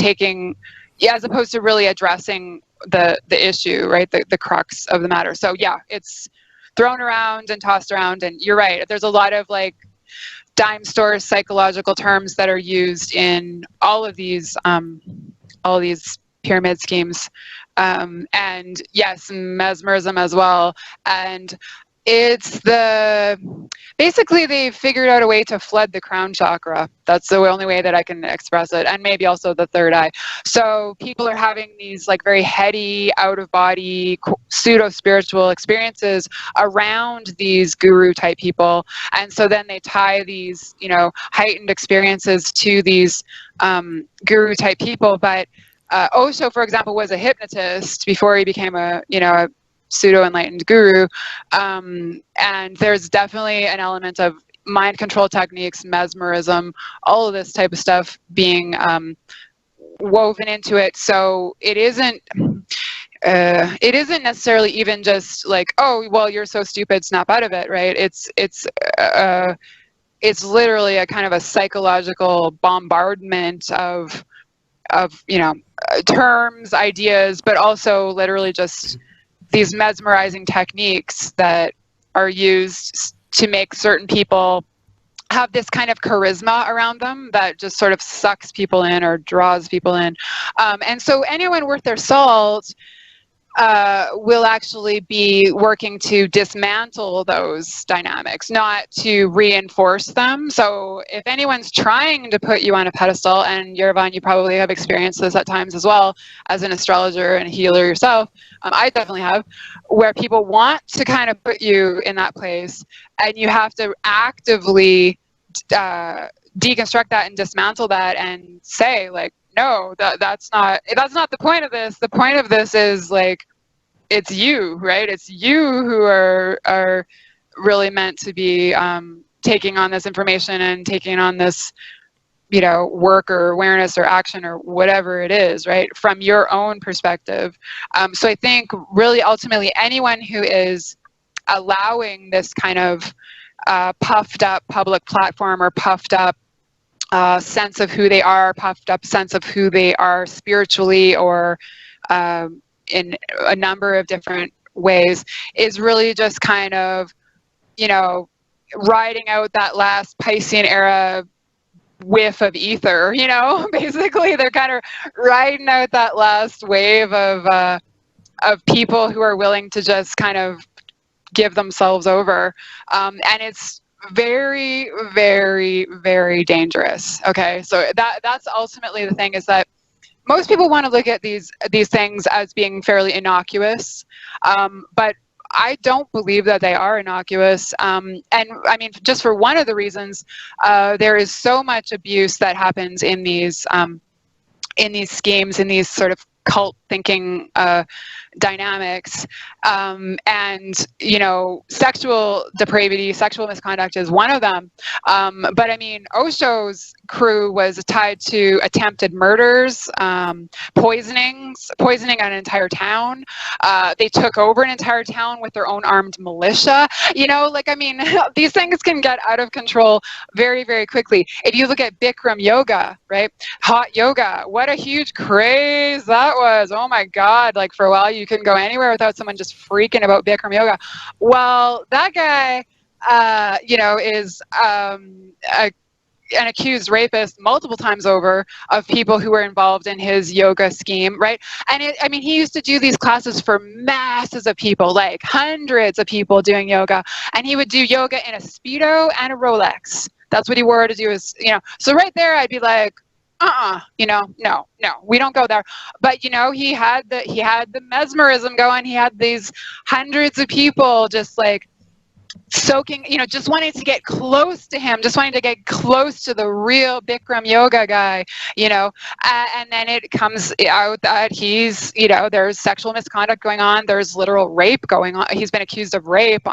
really addressing the issue, right? The crux of the matter. So yeah, it's thrown around and tossed around, and you're right. There's a lot of like dime store psychological terms that are used in all of these pyramid schemes. And yes, mesmerism as well. And it's basically they figured out a way to flood the crown chakra. That's the only way that I can express it. And maybe also the third eye. So people are having these like very heady, out of body, pseudo spiritual experiences around these guru type people. And so then they tie these, heightened experiences to these guru type people. But Osho, for example, was a hypnotist before he became a pseudo-enlightened guru. And there's definitely an element of mind control techniques, mesmerism, all of this type of stuff being woven into it. So it isn't necessarily even just like, oh, well, you're so stupid, snap out of it, right? It's literally a kind of a psychological bombardment of terms, ideas, but also literally just these mesmerizing techniques that are used to make certain people have this kind of charisma around them that just sort of sucks people in or draws people in. And so anyone worth their salt will actually be working to dismantle those dynamics, not to reinforce them. So if anyone's trying to put you on a pedestal, and Yerevan, you probably have experienced this at times as well as an astrologer and a healer yourself, I definitely have, where people want to kind of put you in that place, and you have to actively deconstruct that and dismantle that and say, like, no, that's not the point of this. The point of this is like, it's you, right? It's you who are really meant to be taking on this information and taking on this, work or awareness or action or whatever it is, right? From your own perspective. So I think really ultimately anyone who is allowing this kind of puffed up public platform or puffed up sense of who they are, puffed up sense of who they are spiritually or in a number of different ways, is really just kind of, riding out that last Piscean era whiff of ether, basically they're kind of riding out that last wave of people who are willing to just kind of give themselves over. And it's very, very, very dangerous. Okay. So that's ultimately the thing, is that most people want to look at these things as being fairly innocuous. But I don't believe that they are innocuous. And I mean, just for one of the reasons, there is so much abuse that happens in these schemes, in these sort of cult thinking dynamics, and sexual depravity, sexual misconduct is one of them. But I mean, Osho's crew was tied to attempted murders, poisoning an entire town. They took over an entire town with their own armed militia. I mean, these things can get out of control very, very quickly. If you look at Bikram yoga, right? Hot yoga, what a huge craze that was. Oh my God. Like, for a while you couldn't go anywhere without someone just freaking about Bikram yoga. Well, that guy, is an accused rapist multiple times over of people who were involved in his yoga scheme, right? And he used to do these classes for masses of people, like hundreds of people doing yoga. And he would do yoga in a Speedo and a Rolex. That's what he wore to do his, So right there, I'd be like, no, we don't go there. But he had the mesmerism going. He had these hundreds of people just like soaking, just wanting to get close to him, just wanting to get close to the real Bikram yoga guy, and then it comes out that he's, there's sexual misconduct going on. There's literal rape going on. He's been accused of rape,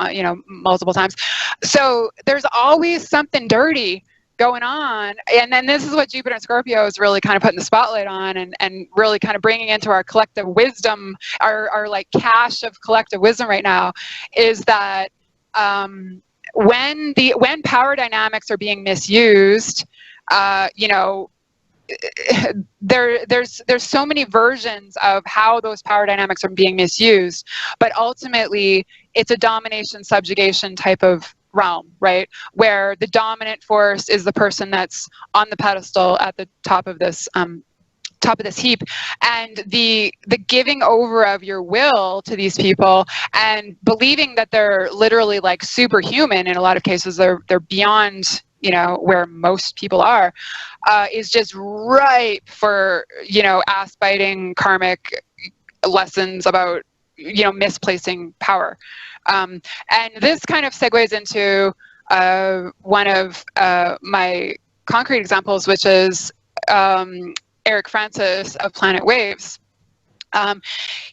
multiple times. So there's always something dirty going on. And then this is what Jupiter and Scorpio is really kind of putting the spotlight on, and really kind of bringing into our collective wisdom, our like cache of collective wisdom right now, is that when power dynamics are being misused, there's so many versions of how those power dynamics are being misused, but ultimately it's a domination subjugation type of realm, right? Where the dominant force is the person that's on the pedestal at the top of this heap, and the giving over of your will to these people and believing that they're literally like superhuman. In a lot of cases, they're beyond where most people are, is just ripe for ass biting karmic lessons about misplacing power. And this kind of segues into one of my concrete examples, which is Eric Francis of Planet Waves.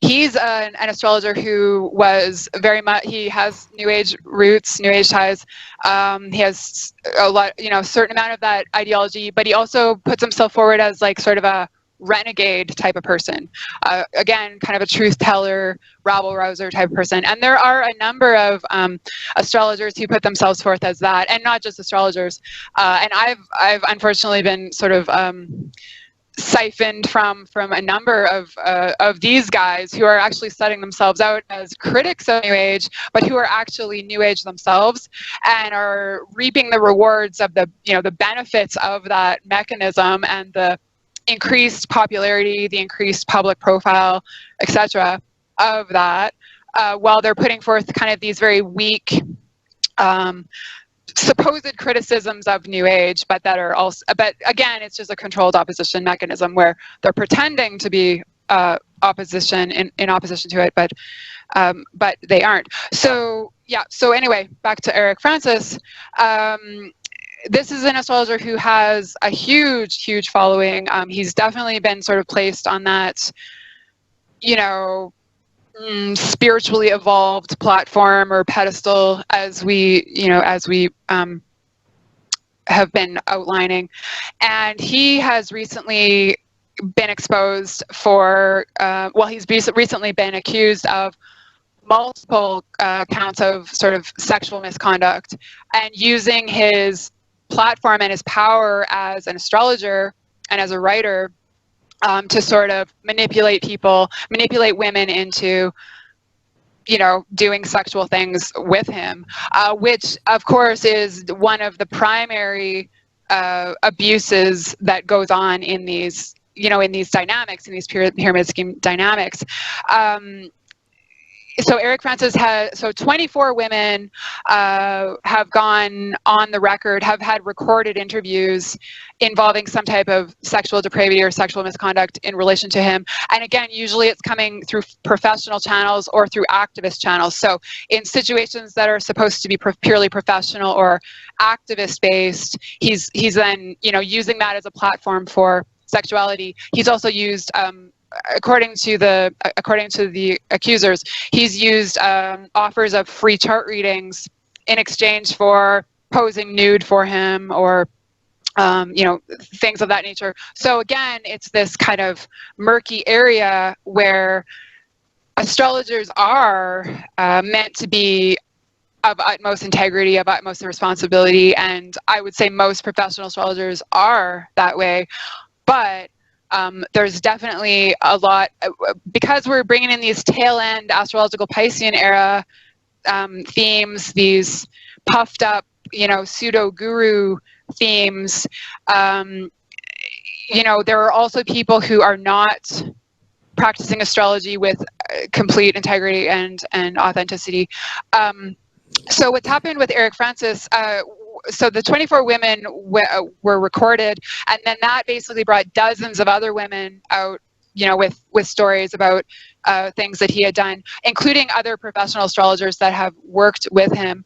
He's an astrologer who was very much, he has New Age roots, New Age ties. He has a lot, certain amount of that ideology, but he also puts himself forward as like sort of a renegade type of person. Again, kind of a truth teller, rabble rouser type of person. And there are a number of astrologers who put themselves forth as that, and not just astrologers. And I've unfortunately been sort of siphoned from a number of these guys who are actually setting themselves out as critics of New Age, but who are actually New Age themselves and are reaping the rewards of the benefits of that mechanism and the increased popularity, the increased public profile, etc. of that, while they're putting forth kind of these very weak supposed criticisms of New Age, but that are also, but again, it's just a controlled opposition mechanism where they're pretending to be opposition in opposition to it, but they aren't. So yeah. So anyway, back to Eric Francis. This is an astrologer who has a huge following. He's definitely been sort of placed on that, spiritually evolved platform or pedestal, as we have been outlining. And he has recently been exposed for, he's recently been accused of multiple counts of sort of sexual misconduct, and using his platform and his power as an astrologer and as a writer to sort of manipulate women into, you know, doing sexual things with him, which of course is one of the primary abuses that goes on in these, you know, in these dynamics, in these pyramid scheme dynamics. So Eric Francis has, so 24 women have gone on the record, have had recorded interviews involving some type of sexual depravity or sexual misconduct in relation to him. And again, usually it's coming through professional channels or through activist channels. So in situations that are supposed to be purely professional or activist based, he's then, you know, using that as a platform for sexuality. He's also used, according to the accusers, he's used offers of free chart readings in exchange for posing nude for him, or you know, things of that nature. So again, it's this kind of murky area where astrologers are meant to be of utmost integrity, of utmost responsibility, and I would say most professional astrologers are that way. But there's definitely a lot, because we're bringing in these tail end astrological Piscean era themes, these puffed up, you know, pseudo guru themes. You know, there are also people who are not practicing astrology with complete integrity and authenticity. So what's happened with Eric Francis, so the 24 women were recorded, and then that basically brought dozens of other women out, you know, with stories about things that he had done, including other professional astrologers that have worked with him.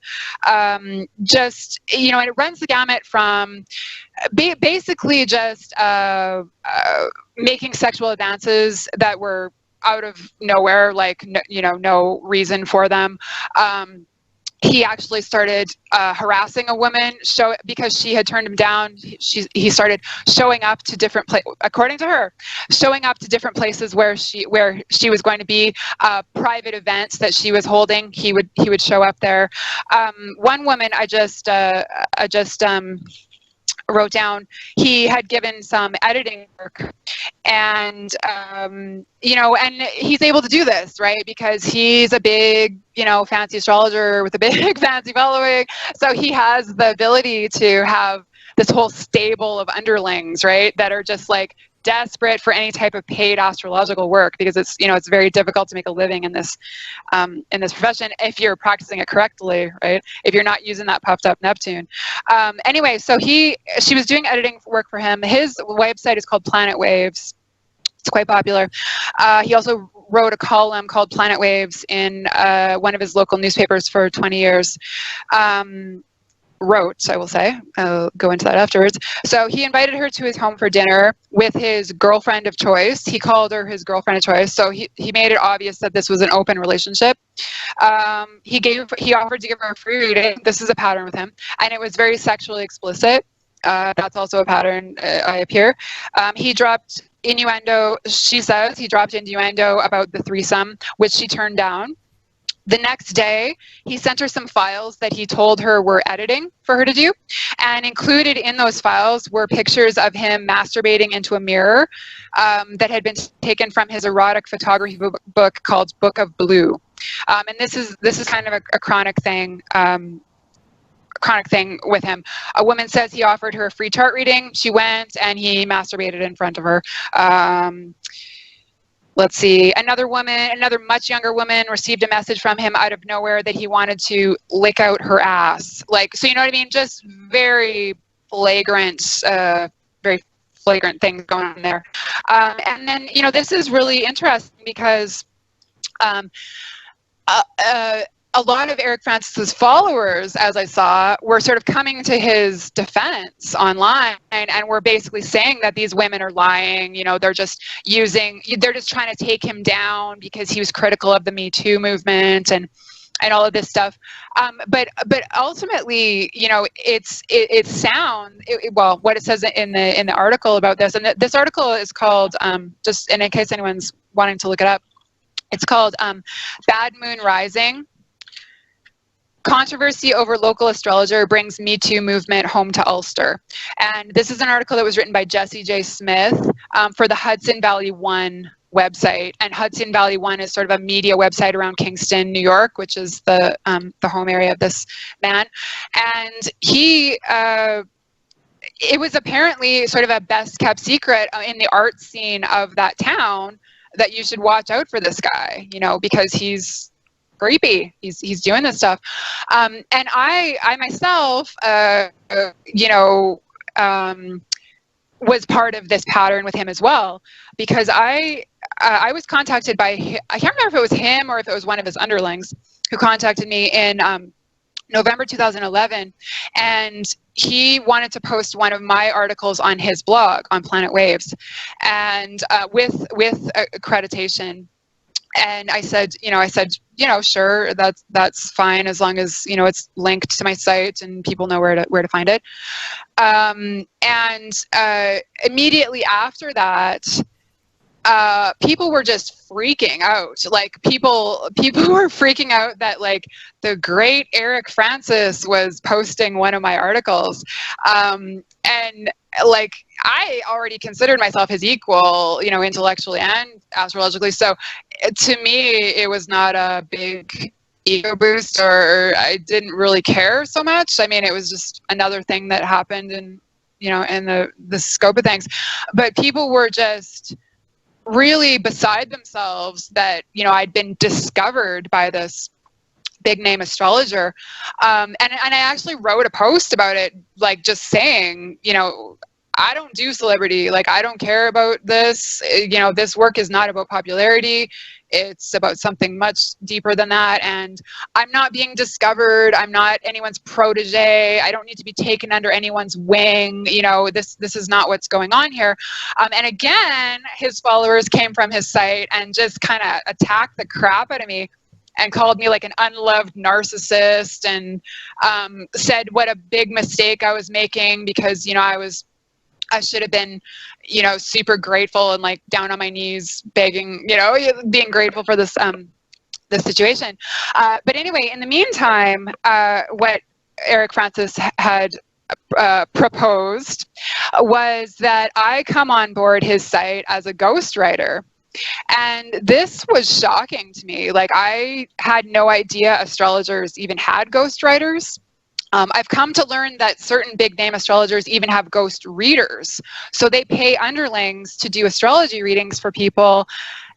Just, you know, and it runs the gamut from basically just making sexual advances that were out of nowhere, like, you know, no reason for them. He actually started harassing a woman because she had turned him down. He started showing up to different according to her, showing up to different places where she was going to be, private events that she was holding. He would show up there. One woman I just wrote down, he had given some editing work, and you know, and he's able to do this, right, because he's a big, you know, fancy astrologer with a big fancy following, so he has the ability to have this whole stable of underlings, right, that are just like desperate for any type of paid astrological work, because it's, you know, it's very difficult to make a living in this profession if you're practicing it correctly, right? If you're not using that puffed up Neptune. Anyway, so she was doing editing work for him. His website is called Planet Waves. It's quite popular. He also wrote a column called Planet Waves in one of his local newspapers for 20 years. Wrote, I will say. I'll go into that afterwards. So he invited her to his home for dinner with his girlfriend of choice. He called her his girlfriend of choice. So he made it obvious that this was an open relationship. He offered to give her a free reading. This is a pattern with him. And it was very sexually explicit. That's also a pattern, I appear. He dropped innuendo. She says he dropped innuendo about the threesome, which she turned down. The next day, he sent her some files that he told her were editing for her to do. And included in those files were pictures of him masturbating into a mirror that had been taken from his erotic photography book called Book of Blue. And this is kind of a chronic thing. Chronic thing with him. A woman says he offered her a free chart reading. She went and he masturbated in front of her. Let's see, another much younger woman received a message from him out of nowhere that he wanted to lick out her ass. Like, so you know what I mean? Just very flagrant things going on there. And then, you know, this is really interesting because a lot of Eric Francis's followers, as I saw, were sort of coming to his defense online and were basically saying that these women are lying. You know, they're just trying to take him down because he was critical of the Me Too movement and all of this stuff. But ultimately, you know, well, what it says in the article about this, and this article is called, just and in case anyone's wanting to look it up, It's called Bad Moon Rising. Controversy over local astrologer brings Me Too movement home to Ulster. And this is an article that was written by Jesse J. Smith for the Hudson Valley One website. And Hudson Valley One is sort of a media website around Kingston, New York, which is the home area of this man. And he, it was apparently sort of a best kept secret in the art scene of that town that you should watch out for this guy, you know, because he's creepy. He's doing this stuff. And I myself, you know, was part of this pattern with him as well, because I was contacted by, I can't remember if it was him or if it was one of his underlings who contacted me in November 2011, and he wanted to post one of my articles on his blog on Planet Waves, and with accreditation. And I said, sure, that's fine, as long as, you know, it's linked to my site and people know where to find it. And immediately after that, people were just freaking out. Like people were freaking out that like the great Eric Francis was posting one of my articles. And like I already considered myself his equal, you know, intellectually and astrologically. So to me, it was not a big ego boost, or I didn't really care so much. I mean, it was just another thing that happened in, you know, in the scope of things. But people were just really beside themselves that, you know, I'd been discovered by this big name astrologer. And I actually wrote a post about it, like just saying, you know, I don't do celebrity. Like, I don't care about this. You know, this work is not about popularity. It's about something much deeper than that. And I'm not being discovered. I'm not anyone's protege. I don't need to be taken under anyone's wing. You know, this is not what's going on here. And again, his followers came from his site and just kind of attacked the crap out of me and called me like an unloved narcissist, and said what a big mistake I was making, because, you know, I should have been, you know, super grateful and like down on my knees begging, you know, being grateful for this situation. But anyway, in the meantime, what Eric Francis had proposed was that I come on board his site as a ghostwriter. And this was shocking to me. Like, I had no idea astrologers even had ghostwriters. I've come to learn that certain big name astrologers even have ghost readers. So they pay underlings to do astrology readings for people,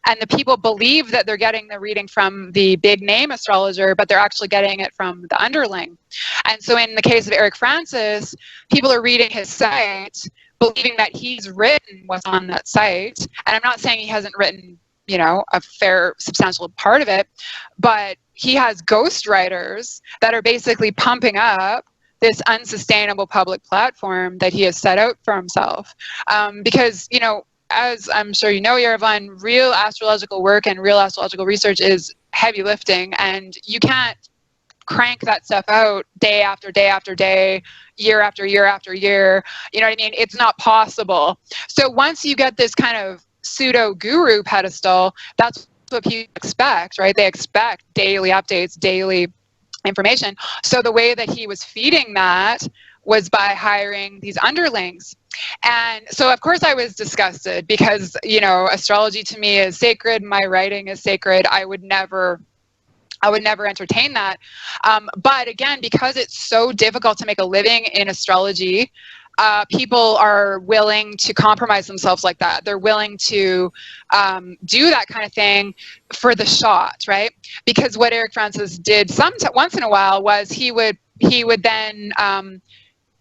and the people believe that they're getting the reading from the big name astrologer, but they're actually getting it from the underling. And so in the case of Eric Francis, people are reading his site, believing that he's written what's on that site. And I'm not saying he hasn't written, you know, a fair, substantial part of it, but he has ghostwriters that are basically pumping up this unsustainable public platform that he has set out for himself. Because, you know, as I'm sure you know, Yerevan, real astrological work and real astrological research is heavy lifting, and you can't crank that stuff out day after day after day, year after year after year. You know what I mean? It's not possible. So once you get this kind of pseudo guru pedestal, that's what people expect, right? They expect daily updates, daily information. So the way that he was feeding that was by hiring these underlings. And so of course I was disgusted, because, you know, astrology to me is sacred. My writing is sacred. I would never entertain that. But again, because it's so difficult to make a living in astrology, people are willing to compromise themselves like that. They're willing to do that kind of thing for the shot, right? Because what Eric Francis did once in a while was he would then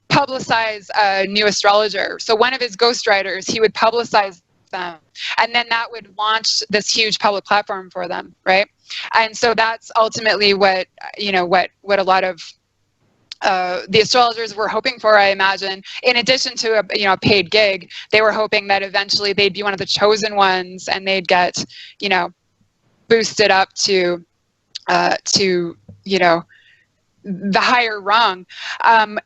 publicize a new astrologer. So one of his ghostwriters, he would publicize them, and then that would launch this huge public platform for them, right? And so that's ultimately what, you know, what a lot of the astrologers were hoping for, I imagine. In addition to a paid gig, they were hoping that eventually they'd be one of the chosen ones, and they'd get, you know, boosted up to you know, the higher rung.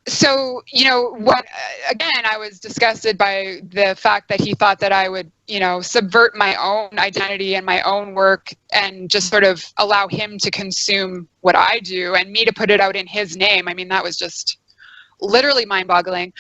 So, you know, what, again, I was disgusted by the fact that he thought that I would, you know, subvert my own identity and my own work and just sort of allow him to consume what I do and me to put it out in his name. I mean, that was just literally mind-boggling.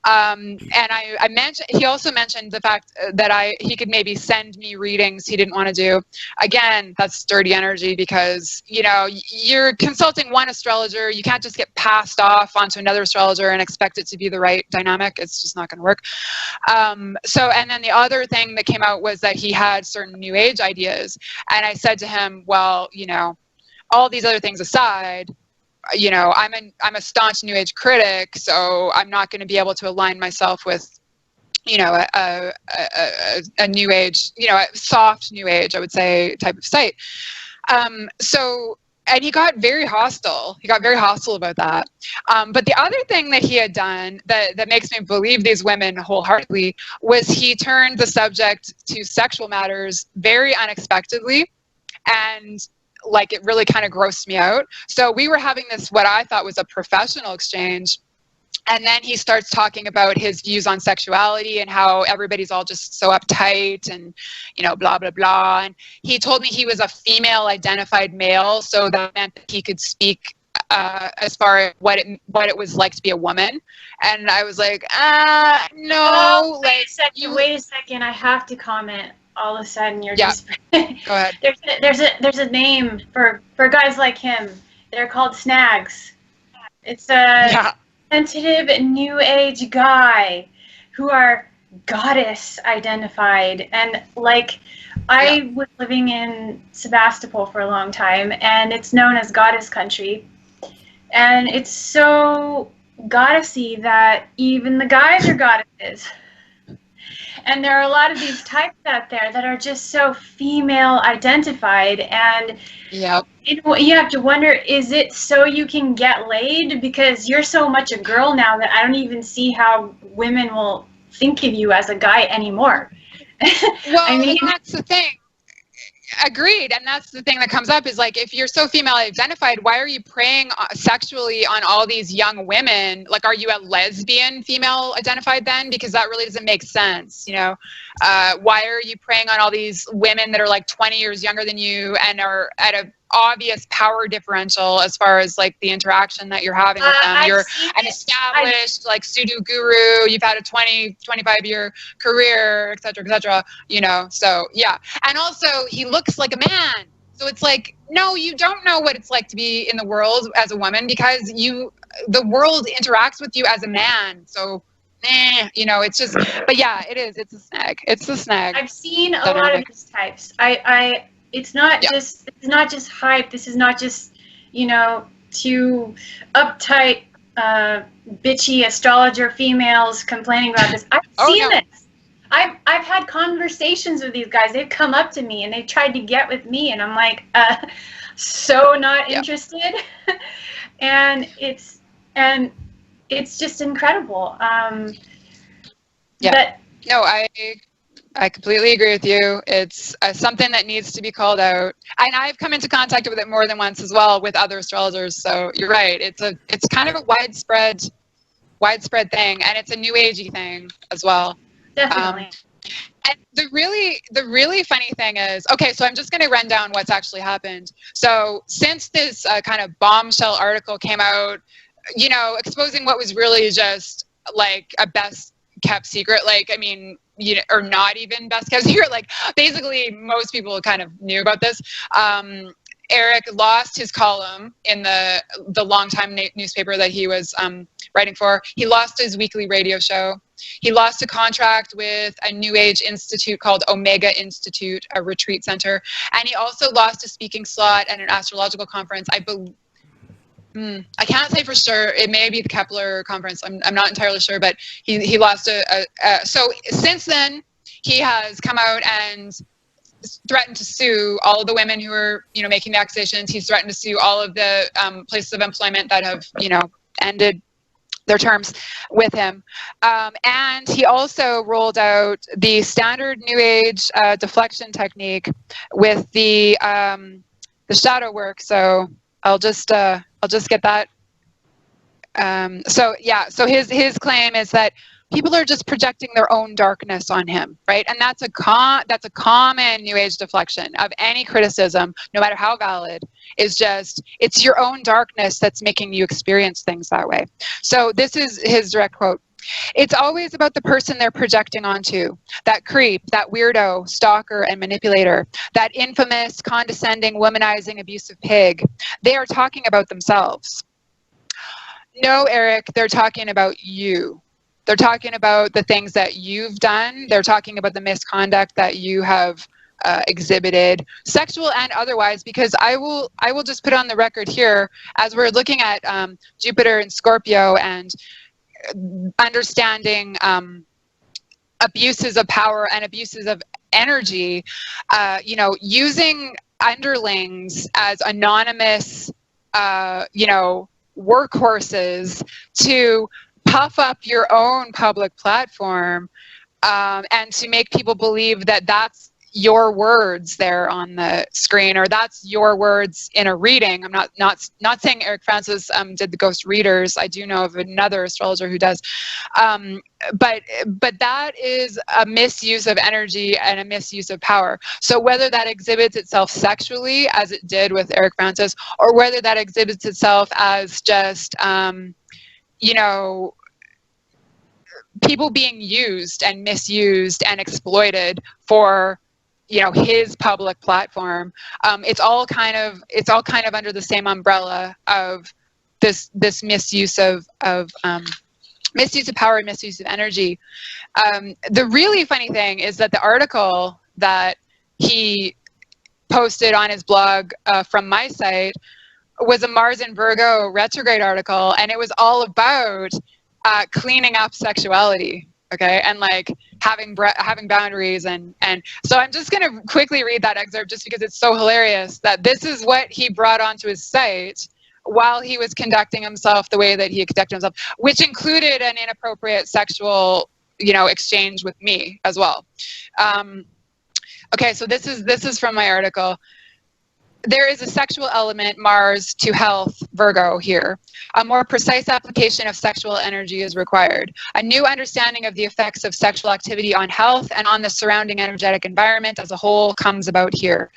And I mentioned, he also mentioned the fact that he could maybe send me readings he didn't want to do. Again, that's dirty energy, because, you know, you're consulting one astrologer. You can't just get passed off onto another astrologer and expect it to be the right dynamic. It's just not going to work. So, and then the other thing that came out was that he had certain New Age ideas. And I said to him, well, you know, all these other things aside, you know, I'm a staunch New Age critic, so I'm not going to be able to align myself with, you know, a New Age, you know, a soft New Age, I would say, type of site. So, and he got very hostile. He got very hostile about that. But the other thing that he had done that makes me believe these women wholeheartedly was he turned the subject to sexual matters very unexpectedly, and like, it really kind of grossed me out. So we were having this, what I thought was a professional exchange. And then he starts talking about his views on sexuality and how everybody's all just so uptight and, you know, blah, blah, blah. And he told me he was a female identified male. So that meant that he could speak as far as what it was like to be a woman. And I was like, no. Oh, wait a second. I have to comment. All of a sudden, you're just go ahead. There's a name for guys like him. They're called snags. It's a sensitive New Age guy who are goddess identified. And like, I was living in Sebastopol for a long time, and it's known as goddess country. And it's so goddessy that even the guys are goddesses. And there are a lot of these types out there that are just so female identified, and you know, you have to wonder, is it so you can get laid? Because you're so much a girl now that I don't even see how women will think of you as a guy anymore. Well, I mean, that's the thing. Agreed. And that's the thing that comes up is, like, if you're so female identified, why are you preying sexually on all these young women? Like, are you a lesbian female identified then? Because that really doesn't make sense. You know, why are you preying on all these women that are like 20 years younger than you and are at a obvious power differential as far as like the interaction that you're having with them? You're an established like pseudo guru, you've had a 25 year career, etc., you know. So yeah. And also he looks like a man, so it's like, no, you don't know what it's like to be in the world as a woman, because the world interacts with you as a man. So you know, it's just, but yeah, it's a snag. I've seen a lot of these types. It's not just hype. This is not just, you know, two uptight, bitchy astrologer females complaining about this. I've seen this. I've had conversations with these guys. They've come up to me and they've tried to get with me, and I'm like, so not interested. and it's just incredible. But no, I completely agree with you. It's something that needs to be called out. And I've come into contact with it more than once as well with other astrologers. So you're right. It's kind of a widespread thing, and it's a New Agey thing as well. Definitely. And the really funny thing is, okay, so I'm just going to run down what's actually happened. So since this kind of bombshell article came out, you know, exposing what was really just like a best kept secret, like, I mean, you know, or not even best kept secret, like basically most people kind of knew about this. Eric lost his column in the longtime newspaper that he was writing for. He lost his weekly radio show. He lost a contract with a New Age institute called Omega Institute, a retreat center. And he also lost a speaking slot at an astrological conference. I can't say for sure. It may be the Kepler conference. I'm not entirely sure, but he lost so since then, he has come out and threatened to sue all of the women who are, you know, making the accusations. He's threatened to sue all of the places of employment that have, you know, ended their terms with him. And he also rolled out the standard New Age deflection technique with the shadow work. So I'll just get that So his claim is that people are just projecting their own darkness on him, right? And that's a common New Age deflection of any criticism, no matter how valid, is just, it's your own darkness that's making you experience things that way. So this is his direct quote. It's always about the person they're projecting onto, that creep, that weirdo, stalker, and manipulator, that infamous, condescending, womanizing, abusive pig. They are talking about themselves. No, Eric, they're talking about you. They're talking about the things that you've done. They're talking about the misconduct that you have exhibited, sexual and otherwise, because I will just put on the record here, as we're looking at Jupiter and Scorpio and understanding abuses of power and abuses of energy, using underlings as anonymous, workhorses to puff up your own public platform, and to make people believe that that's your words there on the screen, or that's your words in a reading. I'm not saying Eric Francis did the ghost readers. I do know of another astrologer who does, but that is a misuse of energy and a misuse of power. So whether that exhibits itself sexually, as it did with Eric Francis, or whether that exhibits itself as just people being used and misused and exploited for his public platform, it's all kind of under the same umbrella of this misuse of misuse of power and misuse of energy. The really funny thing is that the article that he posted on his blog from my site was a Mars in Virgo retrograde article, and it was all about cleaning up sexuality, okay, and like having boundaries, and so I'm just going to quickly read that excerpt just because it's so hilarious that this is what he brought onto his site while he was conducting himself the way that he conducted himself, which included an inappropriate sexual exchange with me as well. Okay, so this is from my article. There is a sexual element, Mars, to health, Virgo, here. A more precise application of sexual energy is required. A new understanding of the effects of sexual activity on health and on the surrounding energetic environment as a whole comes about here.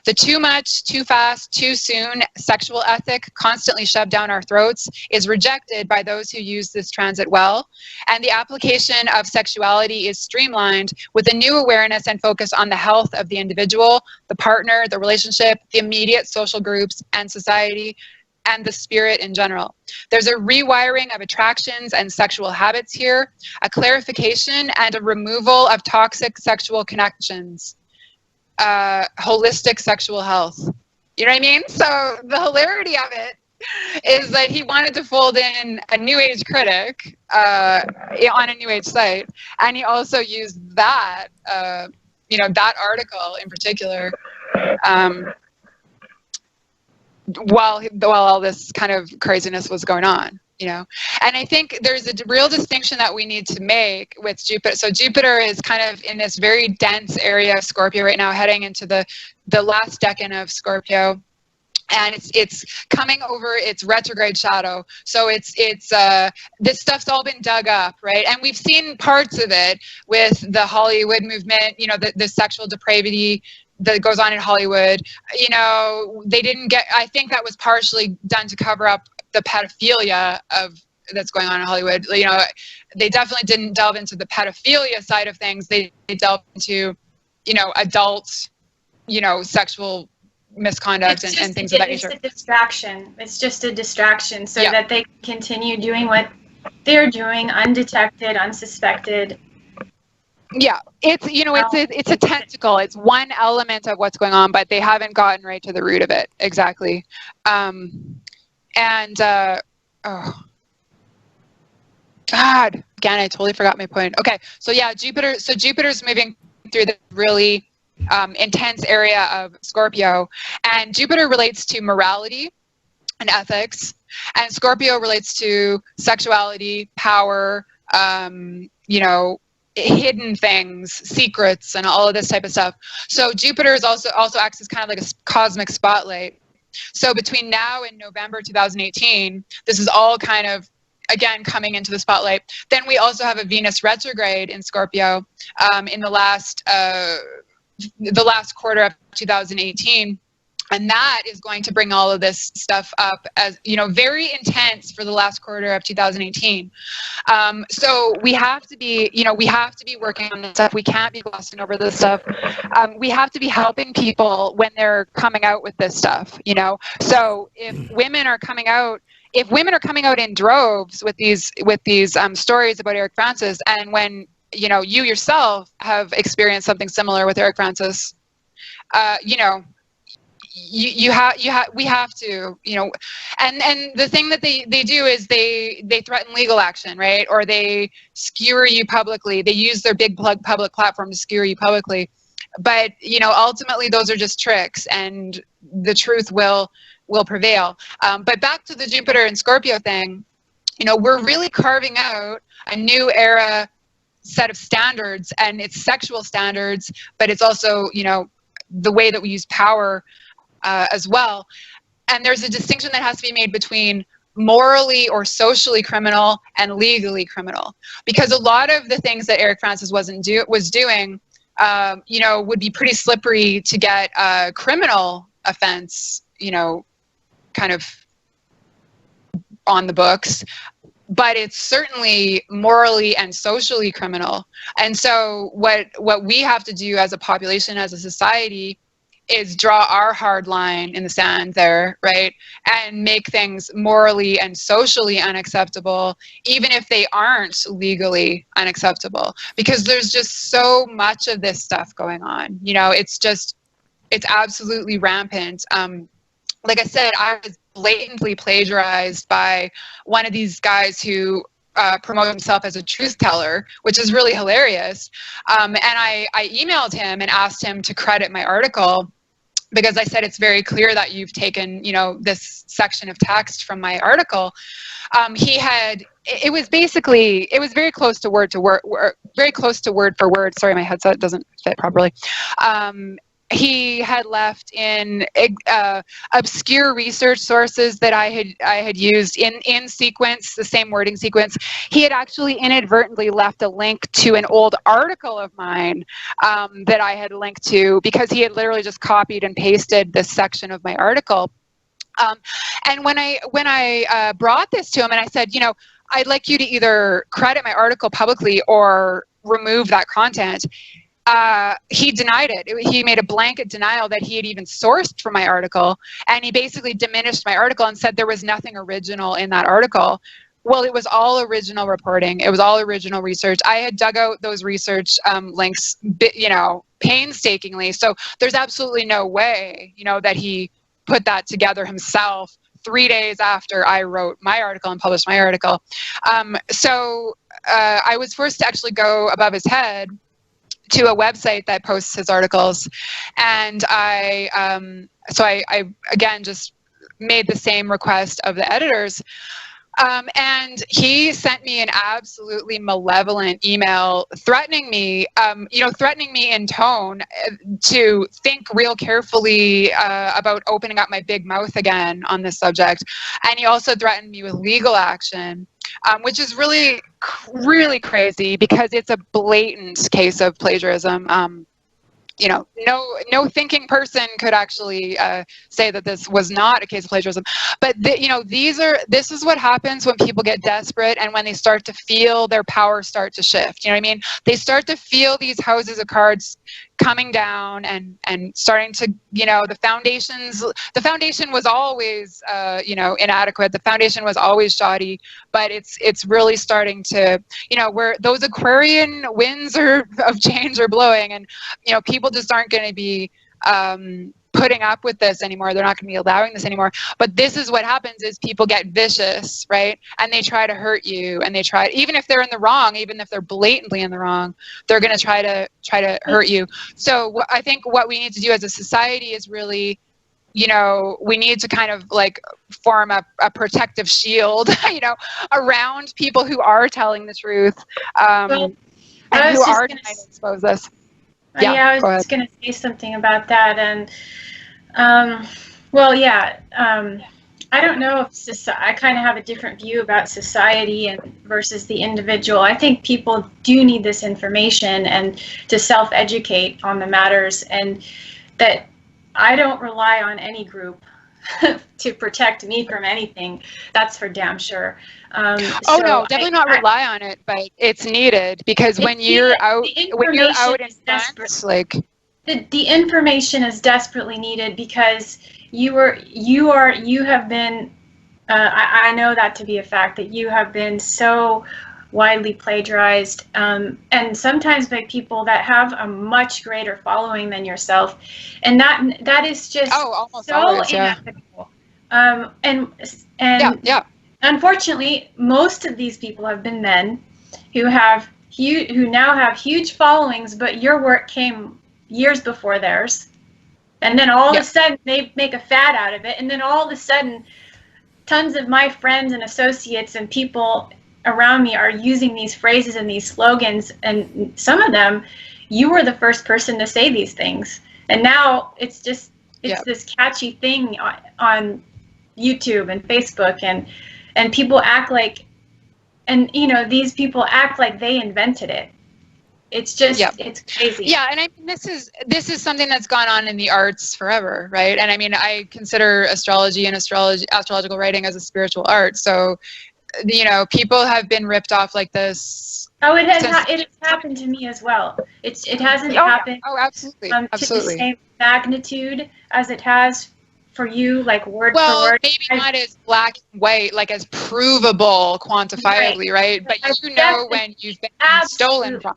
The too much, too fast, too soon sexual ethic constantly shoved down our throats is rejected by those who use this transit well, and the application of sexuality is streamlined with a new awareness and focus on the health of the individual, the partner, the relationship, the immediate social groups and society, and the spirit in general. There's a rewiring of attractions and sexual habits here, a clarification and a removal of toxic sexual connections, holistic sexual health. You know what I mean? So the hilarity of it is that he wanted to fold in a New Age critic on a New Age site, and he also used that, that article in particular, while all this kind of craziness was going on, And I think there's a real distinction that we need to make with Jupiter. So Jupiter is kind of in this very dense area of Scorpio right now, heading into the last decan of Scorpio, and it's coming over its retrograde shadow. So it's this stuff's all been dug up, right? And we've seen parts of it with the Hollywood movement, the sexual depravity that goes on in Hollywood. They didn't get, I think that was partially done to cover up the pedophilia that's going on in Hollywood. They definitely didn't delve into the pedophilia side of things. They delved into, adult, sexual misconduct and things of that nature. It's a distraction. It's just a distraction so that they continue doing what they're doing undetected, unsuspected. Yeah, it's a tentacle. It's one element of what's going on, but they haven't gotten right to the root of it exactly. Oh God, again, I totally forgot my point. Okay, so yeah, Jupiter's moving through the really intense area of Scorpio, and Jupiter relates to morality and ethics, and Scorpio relates to sexuality, power, hidden things, secrets, and all of this type of stuff. So Jupiter is also acts as kind of like a cosmic spotlight. So between now and November 2018, this is all kind of again coming into the spotlight. Then we also have a Venus retrograde in Scorpio in the last quarter of 2018. And that is going to bring all of this stuff up as, very intense for the last quarter of 2018. So we have to be, working on this stuff. We can't be glossing over this stuff. We have to be helping people when they're coming out with this stuff, So if women are coming out in droves with these stories about Eric Francis, and when, you yourself have experienced something similar with Eric Francis, we have to, and the thing that they do is they threaten legal action, right? Or they skewer you publicly. They use their big public platform to skewer you publicly. But, ultimately those are just tricks, and the truth will prevail. But back to the Jupiter and Scorpio thing, we're really carving out a new era set of standards, and it's sexual standards, but it's also, the way that we use power as well. And there's a distinction that has to be made between morally or socially criminal and legally criminal, because a lot of the things that Eric Francis was doing, would be pretty slippery to get a criminal offense, kind of on the books, but it's certainly morally and socially criminal. And so what we have to do as a population, as a society, is draw our hard line in the sand there, right? And make things morally and socially unacceptable, even if they aren't legally unacceptable, because there's just so much of this stuff going on. It's absolutely rampant. Like I said, I was blatantly plagiarized by one of these guys who promote himself as a truth teller, which is really hilarious. And I emailed him and asked him to credit my article, because I said it's very clear that you've taken, this section of text from my article. It was very close to word for word. Sorry, my headset doesn't fit properly. He had left in obscure research sources that I had used in sequence, the same wording sequence. He had actually inadvertently left a link to an old article of mine that I had linked to, because he had literally just copied and pasted this section of my article. And when I brought this to him and I said, I'd like you to either credit my article publicly or remove that content, he denied it. He made a blanket denial that he had even sourced from my article, and he basically diminished my article and said there was nothing original in that article. Well, it was all original reporting. It was all original research. I had dug out those research links, painstakingly. So there's absolutely no way, that he put that together himself 3 days after I wrote my article and published my article. So I was forced to actually go above his head to a website that posts his articles, and I again just made the same request of the editors, and he sent me an absolutely malevolent email threatening me, threatening me in tone to think real carefully about opening up my big mouth again on this subject, and he also threatened me with legal action. Which is really, really crazy, because it's a blatant case of plagiarism. No thinking person could actually say that this was not a case of plagiarism. But this is what happens when people get desperate and when they start to feel their power start to shift. You know what I mean? They start to feel these houses of cards coming down and starting to, the foundation was always, inadequate. The foundation was always shoddy, but it's really starting to, where those Aquarian winds of change are blowing, and, people just aren't going to be, putting up with this anymore. They're not going to be allowing this anymore. But this is what happens: is people get vicious, right? And they try to hurt you, and they try, even if they're in the wrong, even if they're blatantly in the wrong, they're going to try to hurt you. So I think what we need to do as a society is really, we need to kind of like form a protective shield, around people who are telling the truth, and who are trying to expose this. I was just going to say something about that. And, I don't know if I kind of have a different view about society and versus the individual. I think people do need this information and to self-educate on the matters, and that I don't rely on any group to protect me from anything. That's for damn sure. Oh no, definitely not rely on it, but it's needed, because when you're out in front, like the information is desperately needed, because you have been I know that to be a fact, that you have been so widely plagiarized, and sometimes by people that have a much greater following than yourself, and that is just almost so always, unethical. And yeah. Unfortunately, most of these people have been men who now have huge followings, but your work came years before theirs. And then all of a sudden they make a fad out of it. And then all of a sudden, tons of my friends and associates and people around me are using these phrases and these slogans. And some of them, you were the first person to say these things. And now it's this catchy thing on YouTube and Facebook, and people act like, and these people act like they invented it. It's just, it's crazy. Yeah, and I mean, this is something that's gone on in the arts forever, right? And I mean, I consider astrology and astrological writing as a spiritual art. So, people have been ripped off like this. Oh, it has happened to me as well. It hasn't happened. Oh, absolutely, to the same magnitude as it has for you, like word for word. Well, maybe not as black and white, like as provable quantifiably, right? But when you've been stolen from.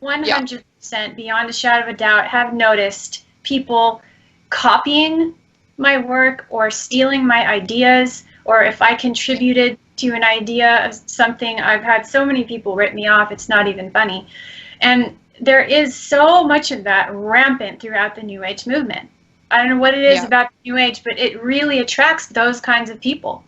100%, beyond a shadow of a doubt, have noticed people copying my work or stealing my ideas, or if I contributed to an idea of something, I've had so many people rip me off, it's not even funny. And there is so much of that rampant throughout the New Age movement. I don't know what it is about the New Age, but it really attracts those kinds of people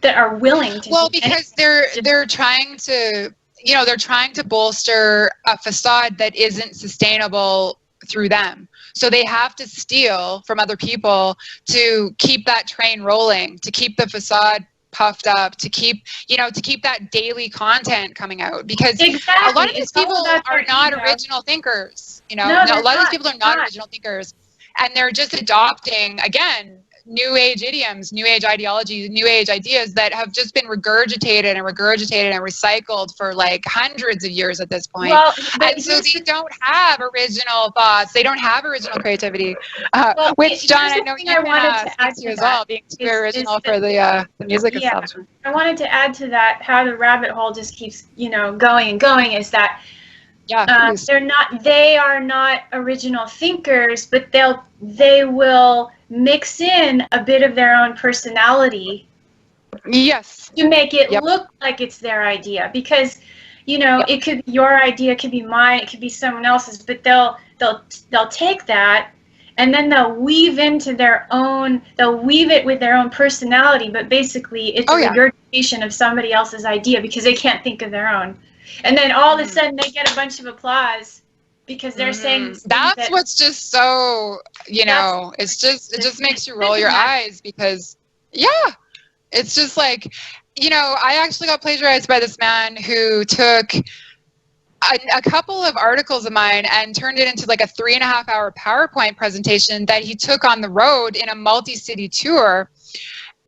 that are willing to. Well, because they're trying to. They're trying to bolster a facade that isn't sustainable through them. So they have to steal from other people to keep that train rolling, to keep the facade puffed up, to keep that daily content coming out. Because a lot of these people are not original thinkers. A lot of these people are not original thinkers. And they're just adopting, again, New Age idioms, New Age ideologies, New Age ideas that have just been regurgitated and recycled for like hundreds of years at this point. Well, and so they don't have original thoughts. They don't have original creativity. Which, John, I know you wanted to add to as well, being too original for the music establishment. I wanted to add to that, how the rabbit hole just keeps, going and going, is that they are not original thinkers, but they will mix in a bit of their own personality to make it look like it's their idea, because it could be your idea, it could be mine, it could be someone else's, but they'll take that and then they'll weave it with their own personality, but basically it's a regurgitation of somebody else's idea because they can't think of their own. And then all of a sudden they get a bunch of applause because they're saying that's what's just so, it just makes you roll your eyes, because it's just like, I actually got plagiarized by this man who took a couple of articles of mine and turned it into like a 3.5-hour PowerPoint presentation that he took on the road in a multi-city tour.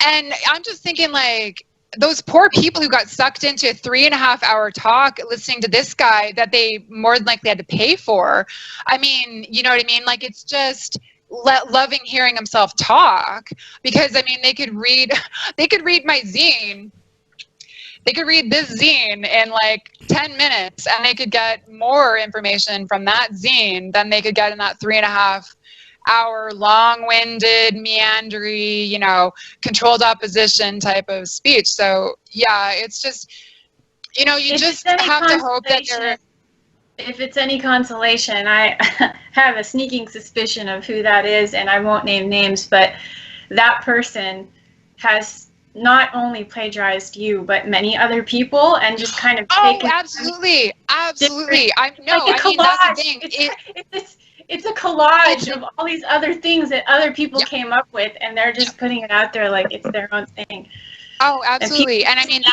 And I'm just thinking, like, those poor people who got sucked into a 3.5-hour talk listening to this guy that they more than likely had to pay for. I mean, you know what I mean? Like, it's just loving hearing himself talk, because I mean, they could read my zine. They could read this zine in like 10 minutes and they could get more information from that zine than they could get in that 3.5-hour long-winded, meandery, controlled opposition type of speech. So yeah, it's just, you just have to hope that they're... If it's any consolation, I have a sneaking suspicion of who that is, and I won't name names, but that person has not only plagiarized you, but many other people, and just kind of taken... absolutely. I mean, that's the thing. it's a collage of all these other things that other people came up with, and they're just putting it out there like it's their own thing. Oh, absolutely. And I mean,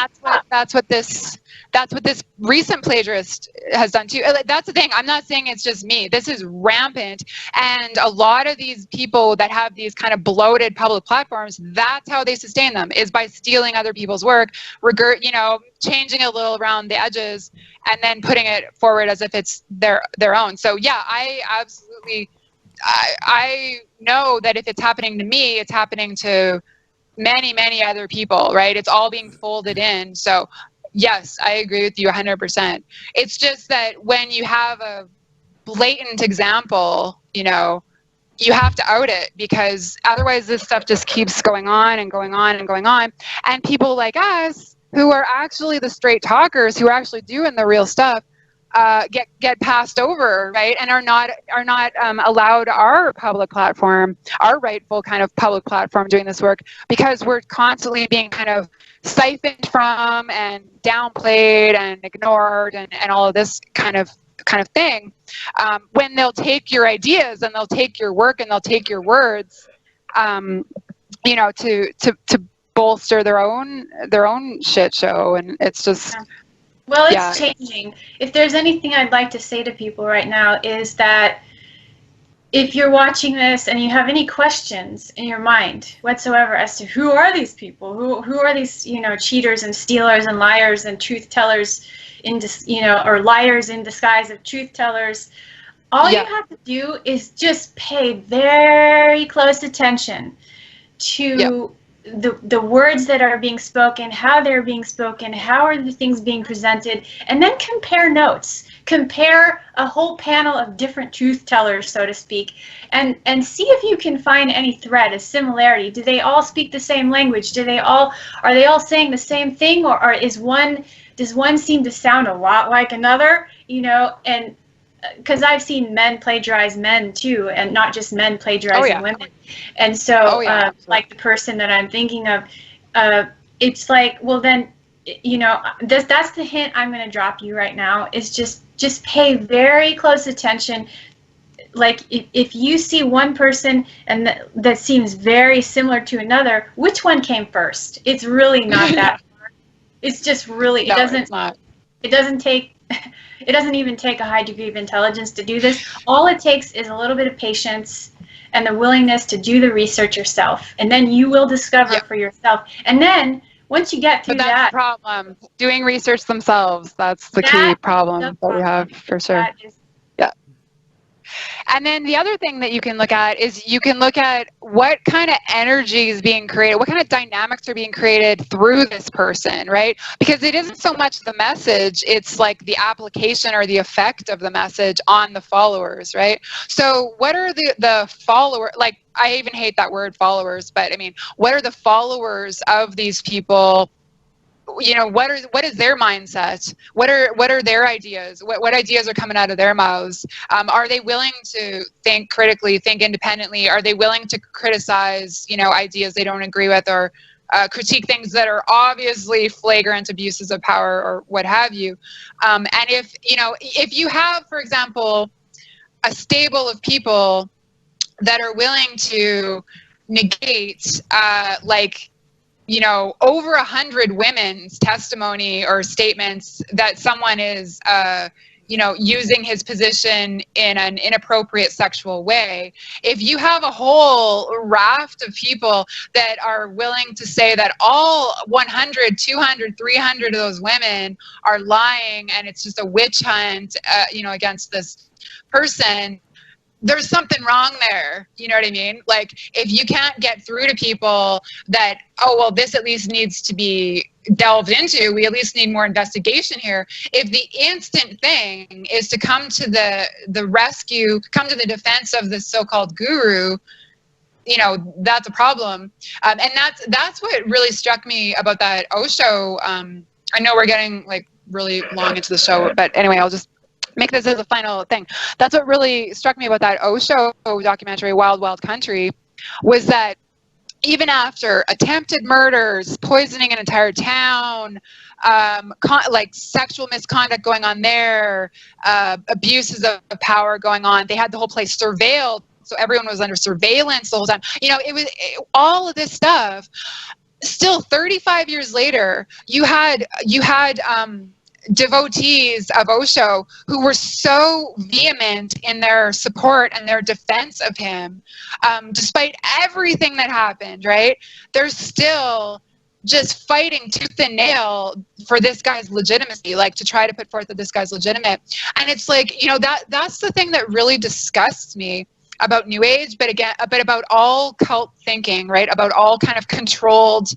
that's what this recent plagiarist has done too. That's the thing. I'm not saying it's just me. This is rampant. And a lot of these people that have these kind of bloated public platforms, that's how they sustain them, is by stealing other people's work, changing a little around the edges, and then putting it forward as if it's their own. So yeah, I absolutely, I know that if it's happening to me, it's happening to many other people, right? It's all being folded in. So yes, I agree with you 100%. It's just that when you have a blatant example, you have to out it, because otherwise this stuff just keeps going on and going on and going on. And people like us, who are actually the straight talkers, who are actually doing the real stuff, get passed over, right? And are not allowed our public platform, our rightful kind of public platform doing this work, because we're constantly being kind of siphoned from and downplayed and ignored and all of this kind of thing. When they'll take your ideas and they'll take your work and they'll take your words, to bolster their own shit show, and it's just. Well, it's changing. If there's anything I'd like to say to people right now is that if you're watching this and you have any questions in your mind whatsoever as to who are these people, who are these, cheaters and stealers and liars and truth tellers or liars in disguise of truth tellers, all you have to do is just pay very close attention to the words that are being spoken, how they're being spoken, how are the things being presented, and then compare notes. Compare a whole panel of different truth tellers, so to speak, and see if you can find any thread, a similarity. Do they all speak the same language? Are they all saying the same thing, or does one seem to sound a lot like another? And because I've seen men plagiarize men too, and not just men plagiarizing women. And so, like the person that I'm thinking of, it's like, well then, that's the hint I'm going to drop you right now, is just pay very close attention. Like if you see one person and that seems very similar to another, which one came first? It's really not that hard. It's just really, it doesn't even take a high degree of intelligence to do this. All it takes is a little bit of patience and the willingness to do the research yourself. And then you will discover for yourself. And then once you get through that's the problem. Doing research themselves, that's the key problem that we have, for sure. And then the other thing that you can look at is you can look at what kind of energy is being created, what kind of dynamics are being created through this person, right? Because it isn't so much the message, it's like the application or the effect of the message on the followers, right? So what are the follower, like, I even hate that word followers, but I mean, what are the followers of these people? What is their mindset? What are their ideas? What ideas are coming out of their mouths? Are they willing to think critically, think independently? Are they willing to criticize, ideas they don't agree with, or critique things that are obviously flagrant abuses of power or what have you? And if you have, for example, a stable of people that are willing to negate, over 100 women's testimony or statements that someone is, using his position in an inappropriate sexual way. If you have a whole raft of people that are willing to say that all 100, 200, 300 of those women are lying and it's just a witch hunt, against this person, there's something wrong there. You know what I mean? Like, if you can't get through to people that, this at least needs to be delved into, we at least need more investigation here. If the instant thing is to come to the rescue, come to the defense of the so-called guru, that's a problem. And that's what really struck me about that Osho. I know we're getting really long into the show, but anyway, I'll just make this as a final thing. That's what really struck me about that Osho documentary, Wild Wild Country, was that even after attempted murders, poisoning an entire town, like sexual misconduct going on there, abuses of power going on. They had the whole place surveilled, so everyone was under surveillance the whole time. It was all of this stuff. Still, 35 years later, you had devotees of Osho who were so vehement in their support and their defense of him, despite everything that happened, right? They're still just fighting tooth and nail for this guy's legitimacy, like to try to put forth that this guy's legitimate. And it's like, that's the thing that really disgusts me about New Age, but about all cult thinking, right? About all kind of controlled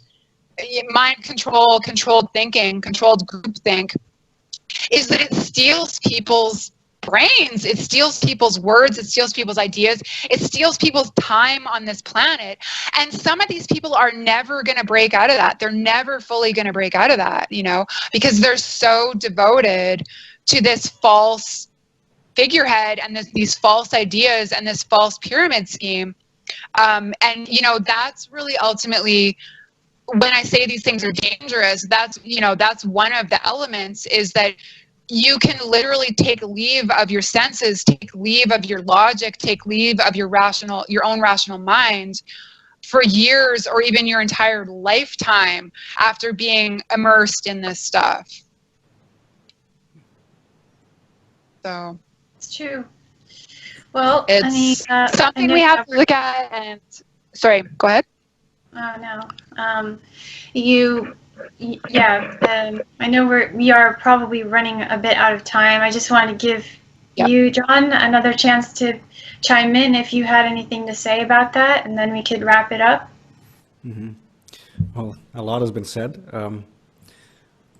mind control, controlled thinking, controlled groupthink, is that it steals people's brains, it steals people's words, it steals people's ideas, it steals people's time on this planet. And some of these people are never going to break out of that. They're never fully going to break out of that, because they're so devoted to this false figurehead and these false ideas and this false pyramid scheme. And that's really ultimately, when I say these things are dangerous, that's one of the elements, is that you can literally take leave of your senses, take leave of your logic, take leave of your own rational mind for years or even your entire lifetime after being immersed in this stuff. So it's true. Well, it's something we have to look at. And sorry, go ahead. Oh no. I know we are probably running a bit out of time. I just want to give you, Jon, another chance to chime in if you had anything to say about that, and then we could wrap it up. Mm-hmm. Well, a lot has been said.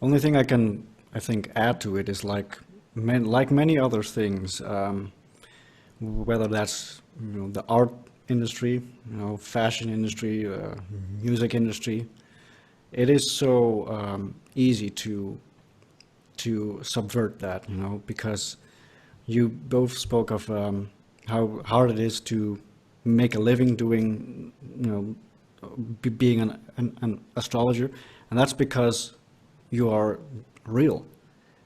Only thing I think add to it is like many other things, whether that's the art industry, fashion industry, music industry. It is so easy to subvert that, because you both spoke of how hard it is to make a living doing, being an astrologer, and that's because you are real,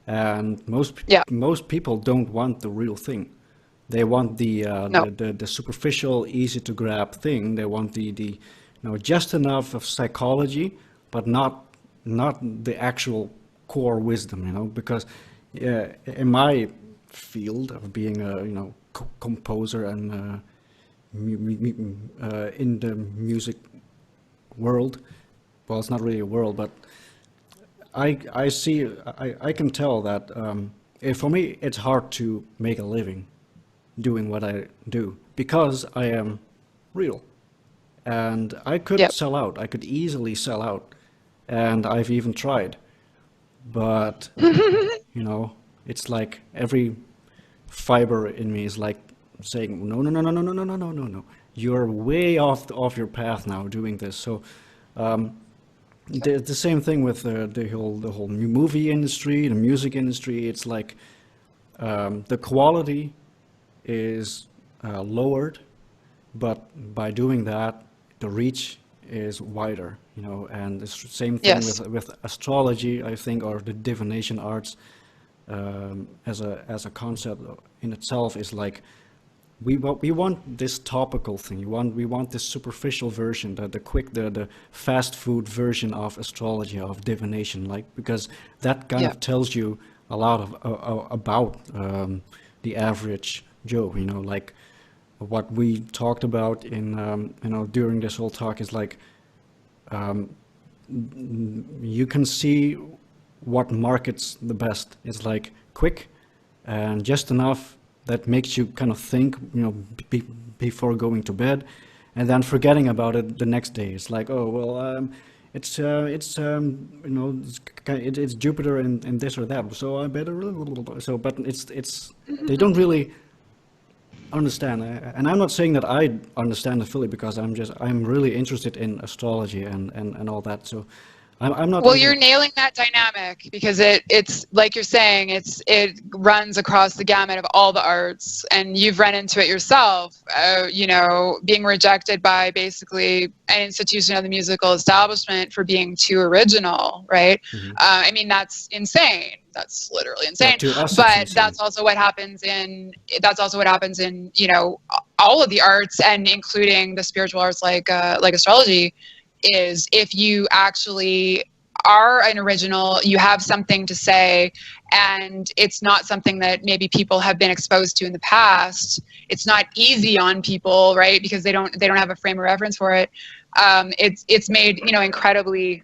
and most people don't want the real thing. They want the superficial, easy to grab thing. They want the just enough of psychology, but not the actual core wisdom, because in my field of being a composer and in the music world, well, it's not really a world, but I can tell that for me it's hard to make a living doing what I do, because I am real, and I could sell out. I could easily sell out, and I've even tried, but it's like every fiber in me is like saying no, you're way off your path now doing this. So the same thing with the whole new movie industry, the music industry. It's like the quality is lowered, but by doing that, the reach is wider, and the same thing with astrology, I think, or the divination arts as a concept in itself is like we want this topical thing. We want this superficial version, the quick, the fast food version of astrology, of divination, like, because that kind of tells you a lot of about the average Joe, like what we talked about in during this whole talk is like you can see what markets the best. It's like quick and just enough that makes you kind of think, before going to bed, and then forgetting about it the next day. It's like, oh well, it's Jupiter and this or that, so I better. So, but it's they don't really understand, and I'm not saying that I understand it fully, because I'm really interested in astrology and all that. So I'm not. Well, you're nailing that dynamic because it's like you're saying, it runs across the gamut of all the arts, and you've run into it yourself. You know, being rejected by basically an institution of the musical establishment for being too original, right? Mhm. I mean, that's insane. That's literally insane. To us, it's But insane. that's also what happens in you know, all of the arts, and including the spiritual arts like astrology. Is if you actually are an original, you have something to say, and it's not something that maybe people have been exposed to in the past. It's not easy on people, right? Because they don't have a frame of reference for it. It's made, you know, incredibly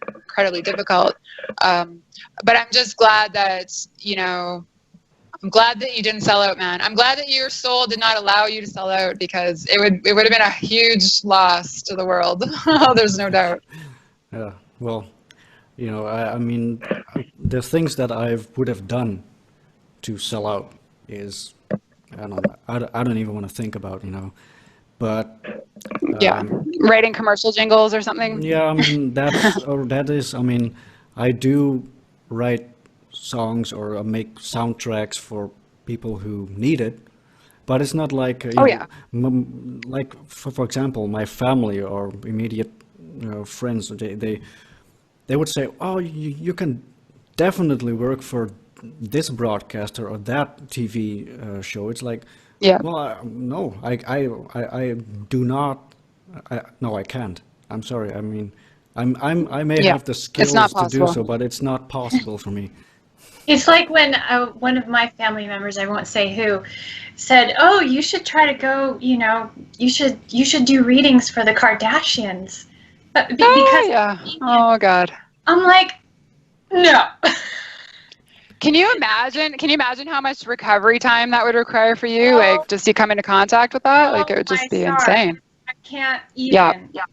difficult. But I'm just glad that, you know, I'm glad that you didn't sell out, man. I'm glad that your soul did not allow you to sell out, because it would have been a huge loss to the world. There's no doubt. Yeah. Well, you know, I mean, the things that I would have done to sell out is, I don't even want to think about, you know. But Yeah, writing commercial jingles or something. yeah, I mean, that is, I mean, I do write songs or make soundtracks for people who need it, but it's not like, Oh yeah. like for example, my family or immediate, you know, friends, they would say, oh, you can definitely work for this broadcaster or that TV show. It's like, Yeah. well, no, I do not. No, I can't. I'm sorry. I mean, I may Yeah. have the It's not skills to do possible. so, but it's not possible for me. It's like when one of my family members, I won't say who, said, "Oh, you should try to go. You know, you should do readings for the Kardashians." Oh Because yeah. Oh God. I'm like, no. Can you imagine? Can you imagine how much recovery time that would require for you? Oh, Like, just you come into contact with that? Like, oh it would my just be stars. insane. I can't Yeah. even. Yeah.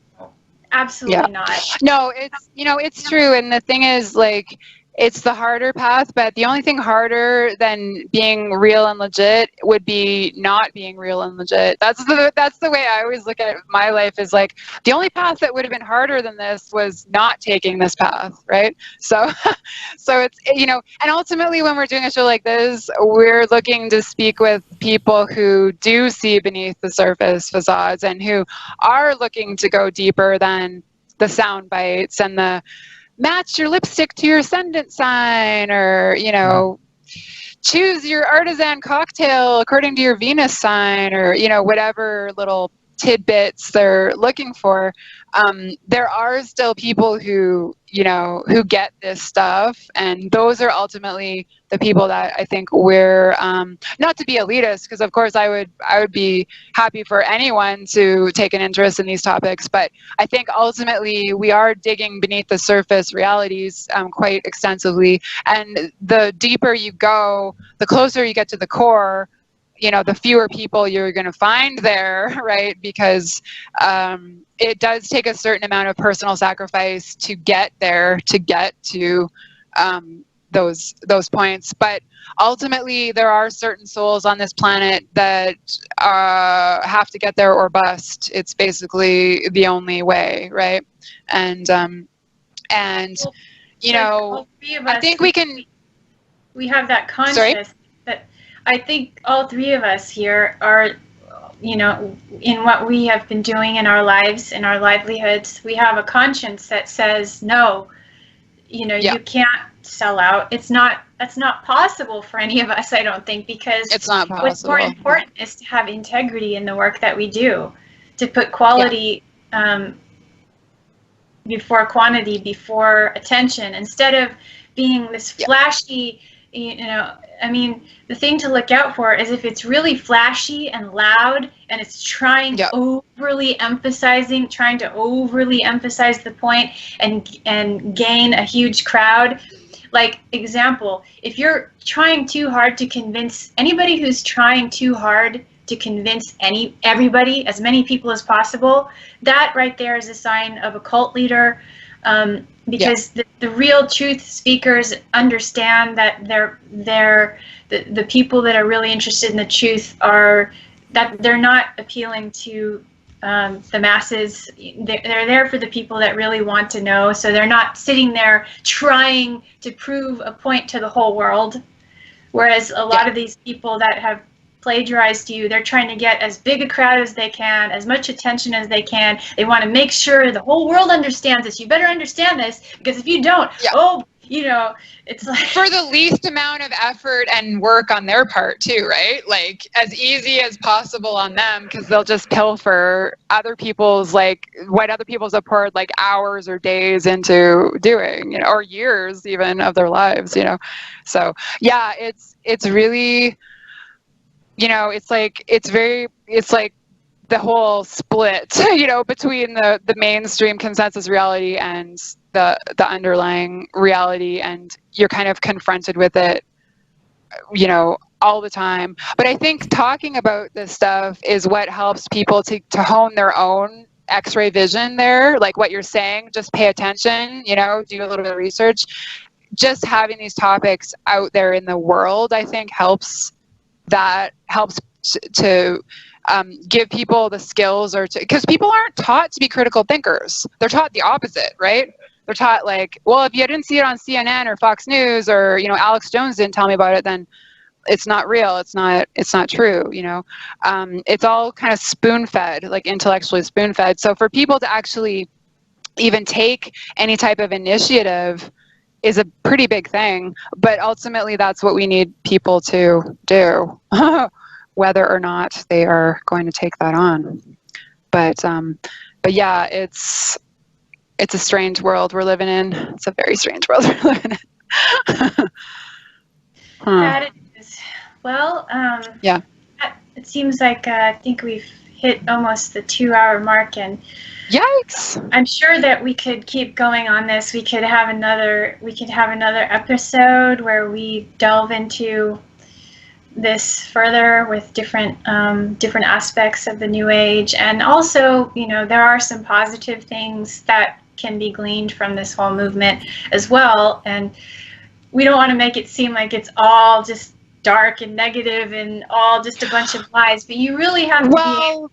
Absolutely not. No, it's, you know, it's true. And the thing is, like, it's the harder path, but the only thing harder than being real and legit would be not being real and legit. That's the way I always look at my life, is like, the only path that would have been harder than this was not taking this path, right? So so it's, you know, and ultimately when we're doing a show like this, we're looking to speak with people who do see beneath the surface facades, and who are looking to go deeper than the sound bites and the match your lipstick to your ascendant sign, or, you know, choose your artisan cocktail according to your Venus sign, or, you know, whatever little tidbits they're looking for. There are still people who, you know, who get this stuff, and those are ultimately the people that I think we're, not to be elitist, because of course I would be happy for anyone to take an interest in these topics, but I think ultimately we are digging beneath the surface realities quite extensively, and the deeper you go, the closer you get to the core, you know, the fewer people you're going to find there, right? Because it does take a certain amount of personal sacrifice to get there, to get to those points. But ultimately, there are certain souls on this planet that have to get there or bust. It's basically the only way, right? And you know, I think we can. We have that conscious. That I think all three of us here are, you know, in what we have been doing in our lives, in our livelihoods, we have a conscience that says, no, you know, you can't sell out. That's not possible for any of us, I don't think, because it's not possible. What's more important is to have integrity in the work that we do, to put quality before quantity, before attention, instead of being this flashy, you know, I mean, the thing to look out for is if it's really flashy and loud and it's trying trying to overly emphasize the point and gain a huge crowd. Like, example, if you're trying too hard to convince anybody who's trying too hard to convince everybody, as many people as possible, that right there is a sign of a cult leader. Because the real truth speakers understand that the people that are really interested in the truth are that they're not appealing to the masses. They're there for the people that really want to know. So they're not sitting there trying to prove a point to the whole world. Whereas a lot of these people that have plagiarized you, they're trying to get as big a crowd as they can, as much attention as they can. They want to make sure the whole world understands this. You better understand this, because if you don't, it's like for the least amount of effort and work on their part too, right? Like as easy as possible on them, because they'll just pilfer other people's, like what other people's have poured like hours or days into doing, or years even of their lives, So yeah, it's really, it's like the whole split, between the mainstream consensus reality and the underlying reality, and you're kind of confronted with it, all the time. But I think talking about this stuff is what helps people to hone their own X-ray vision there, like what you're saying, just pay attention, do a little bit of research. Just having these topics out there in the world, I think helps to give people the skills, because people aren't taught to be critical thinkers. They're taught the opposite, right? They're taught like, well, if you didn't see it on CNN or Fox News, or Alex Jones didn't tell me about it, then it's not real. It's not true. It's all kind of spoon-fed, like intellectually spoon-fed. So for people to actually even take any type of initiative is a pretty big thing. But ultimately, that's what we need people to do, whether or not they are going to take that on. But yeah, it's a strange world we're living in. It's a very strange world we're living in. That it is. Well, yeah. It seems like I think we've hit almost the 2-hour mark, and yikes! I'm sure that we could keep going on this. We could have another episode where we delve into this further with different aspects of the New Age, and also, there are some positive things that can be gleaned from this whole movement as well. And we don't want to make it seem like it's all just dark and negative and all just a bunch of lies, but you really have to I'll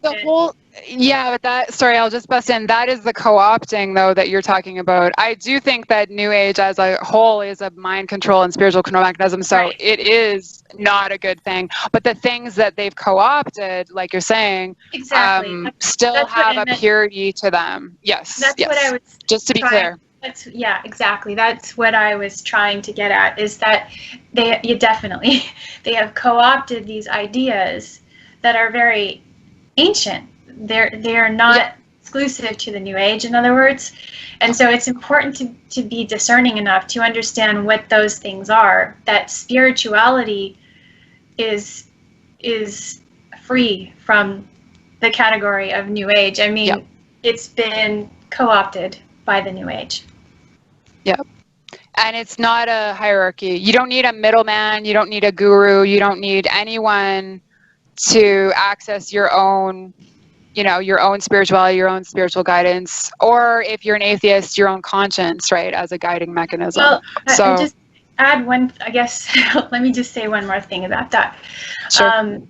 just bust in. That is the co-opting, though, that you're talking about. I do think that New Age as a whole is a mind control and spiritual control mechanism, so right. It is not a good thing. But the things that they've co-opted, like you're saying, exactly. Still have a purity to them. Yes. That's what I was just to be clear. Exactly. That's what I was trying to get at, is that they have co-opted these ideas that are very ancient. They're not exclusive to the New Age, in other words. And so it's important to be discerning enough to understand what those things are, that spirituality is free from the category of New Age. I mean, It's been co-opted by the New Age. Yep. And it's not a hierarchy. You don't need a middleman. You don't need a guru. You don't need anyone to access your own, your own spirituality, your own spiritual guidance, or if you're an atheist, your own conscience, right, as a guiding mechanism. Well, so just add one, I guess, let me just say one more thing about that. Sure.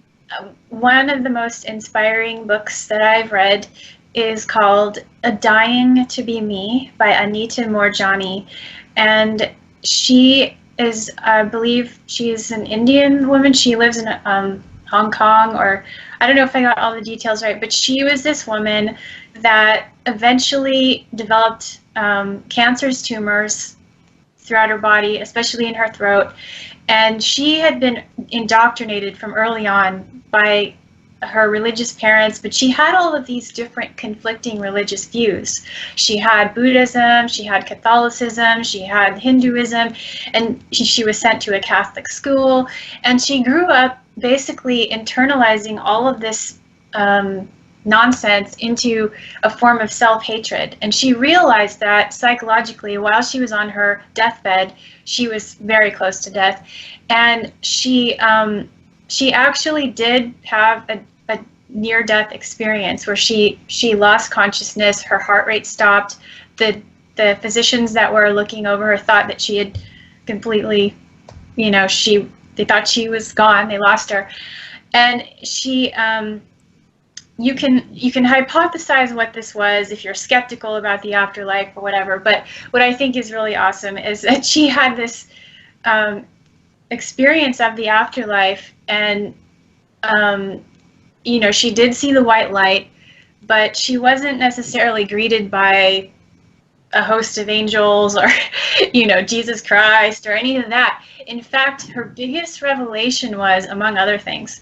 One of the most inspiring books that I've read is called A Dying to Be Me by Anita Moorjani. And she is, I believe she's an Indian woman. She lives in Hong Kong, or I don't know if I got all the details right, but she was this woman that eventually developed cancerous tumors throughout her body, especially in her throat. And she had been indoctrinated from early on by her religious parents, but she had all of these different conflicting religious views. She had Buddhism, she had Catholicism, she had Hinduism, and she was sent to a Catholic school. And she grew up basically internalizing all of this nonsense into a form of self-hatred. And she realized that psychologically, while she was on her deathbed, she was very close to death. And she actually did have a near-death experience where she lost consciousness, her heart rate stopped, the physicians that were looking over her thought that she had completely, they thought she was gone, they lost her. And she you can hypothesize what this was if you're skeptical about the afterlife or whatever. But what I think is really awesome is that she had this experience of the afterlife, and she did see the white light, but she wasn't necessarily greeted by a host of angels or Jesus Christ or any of that. In fact, her biggest revelation was, among other things,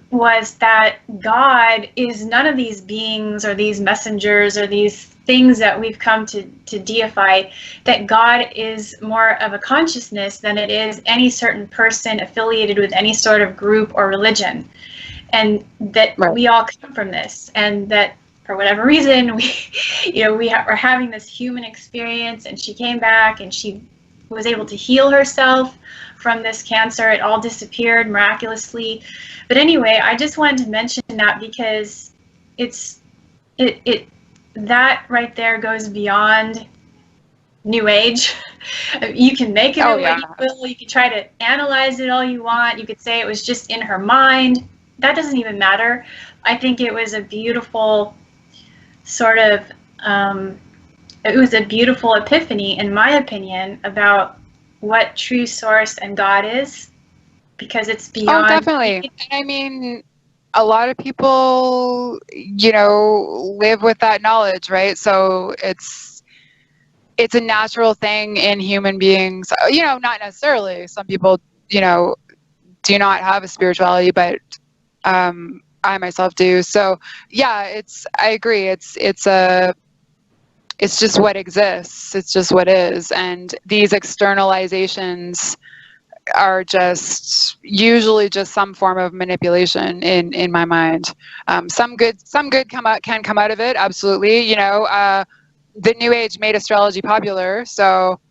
was that God is none of these beings or these messengers or these things that we've come to deify, that God is more of a consciousness than it is any certain person affiliated with any sort of group or religion. And that we all come from this, and that for whatever reason we are having this human experience, and she came back and she was able to heal herself from this cancer. It all disappeared miraculously. But anyway, I just wanted to mention that because that right there goes beyond New Age. You can make of it what you will. You can try to analyze it all you want. You could say it was just in her mind. That doesn't even matter. I think it was a beautiful sort of, it was a beautiful epiphany, in my opinion, about what true source and God is, because it's beyond. Oh, definitely. I mean, a lot of people, live with that knowledge, right? So it's a natural thing in human beings. Not necessarily. Some people, do not have a spirituality, but I myself do. So yeah, I agree. It's just what exists. It's just what is. And these externalizations are usually just some form of manipulation in my mind. Some good can come out of it. Absolutely. The New Age made astrology popular. So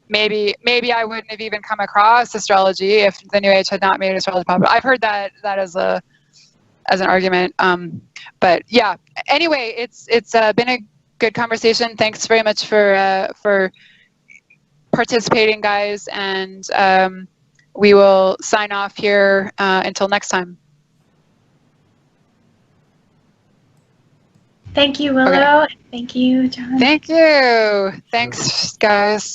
maybe I wouldn't have even come across astrology if the New Age had not made astrology popular. I've heard that as an argument. But yeah, anyway, it's been a good conversation. Thanks very much for participating, guys. And we will sign off here until next time. Thank you, Willow. Okay. Thank you, Jon. Thank you. Thanks, guys.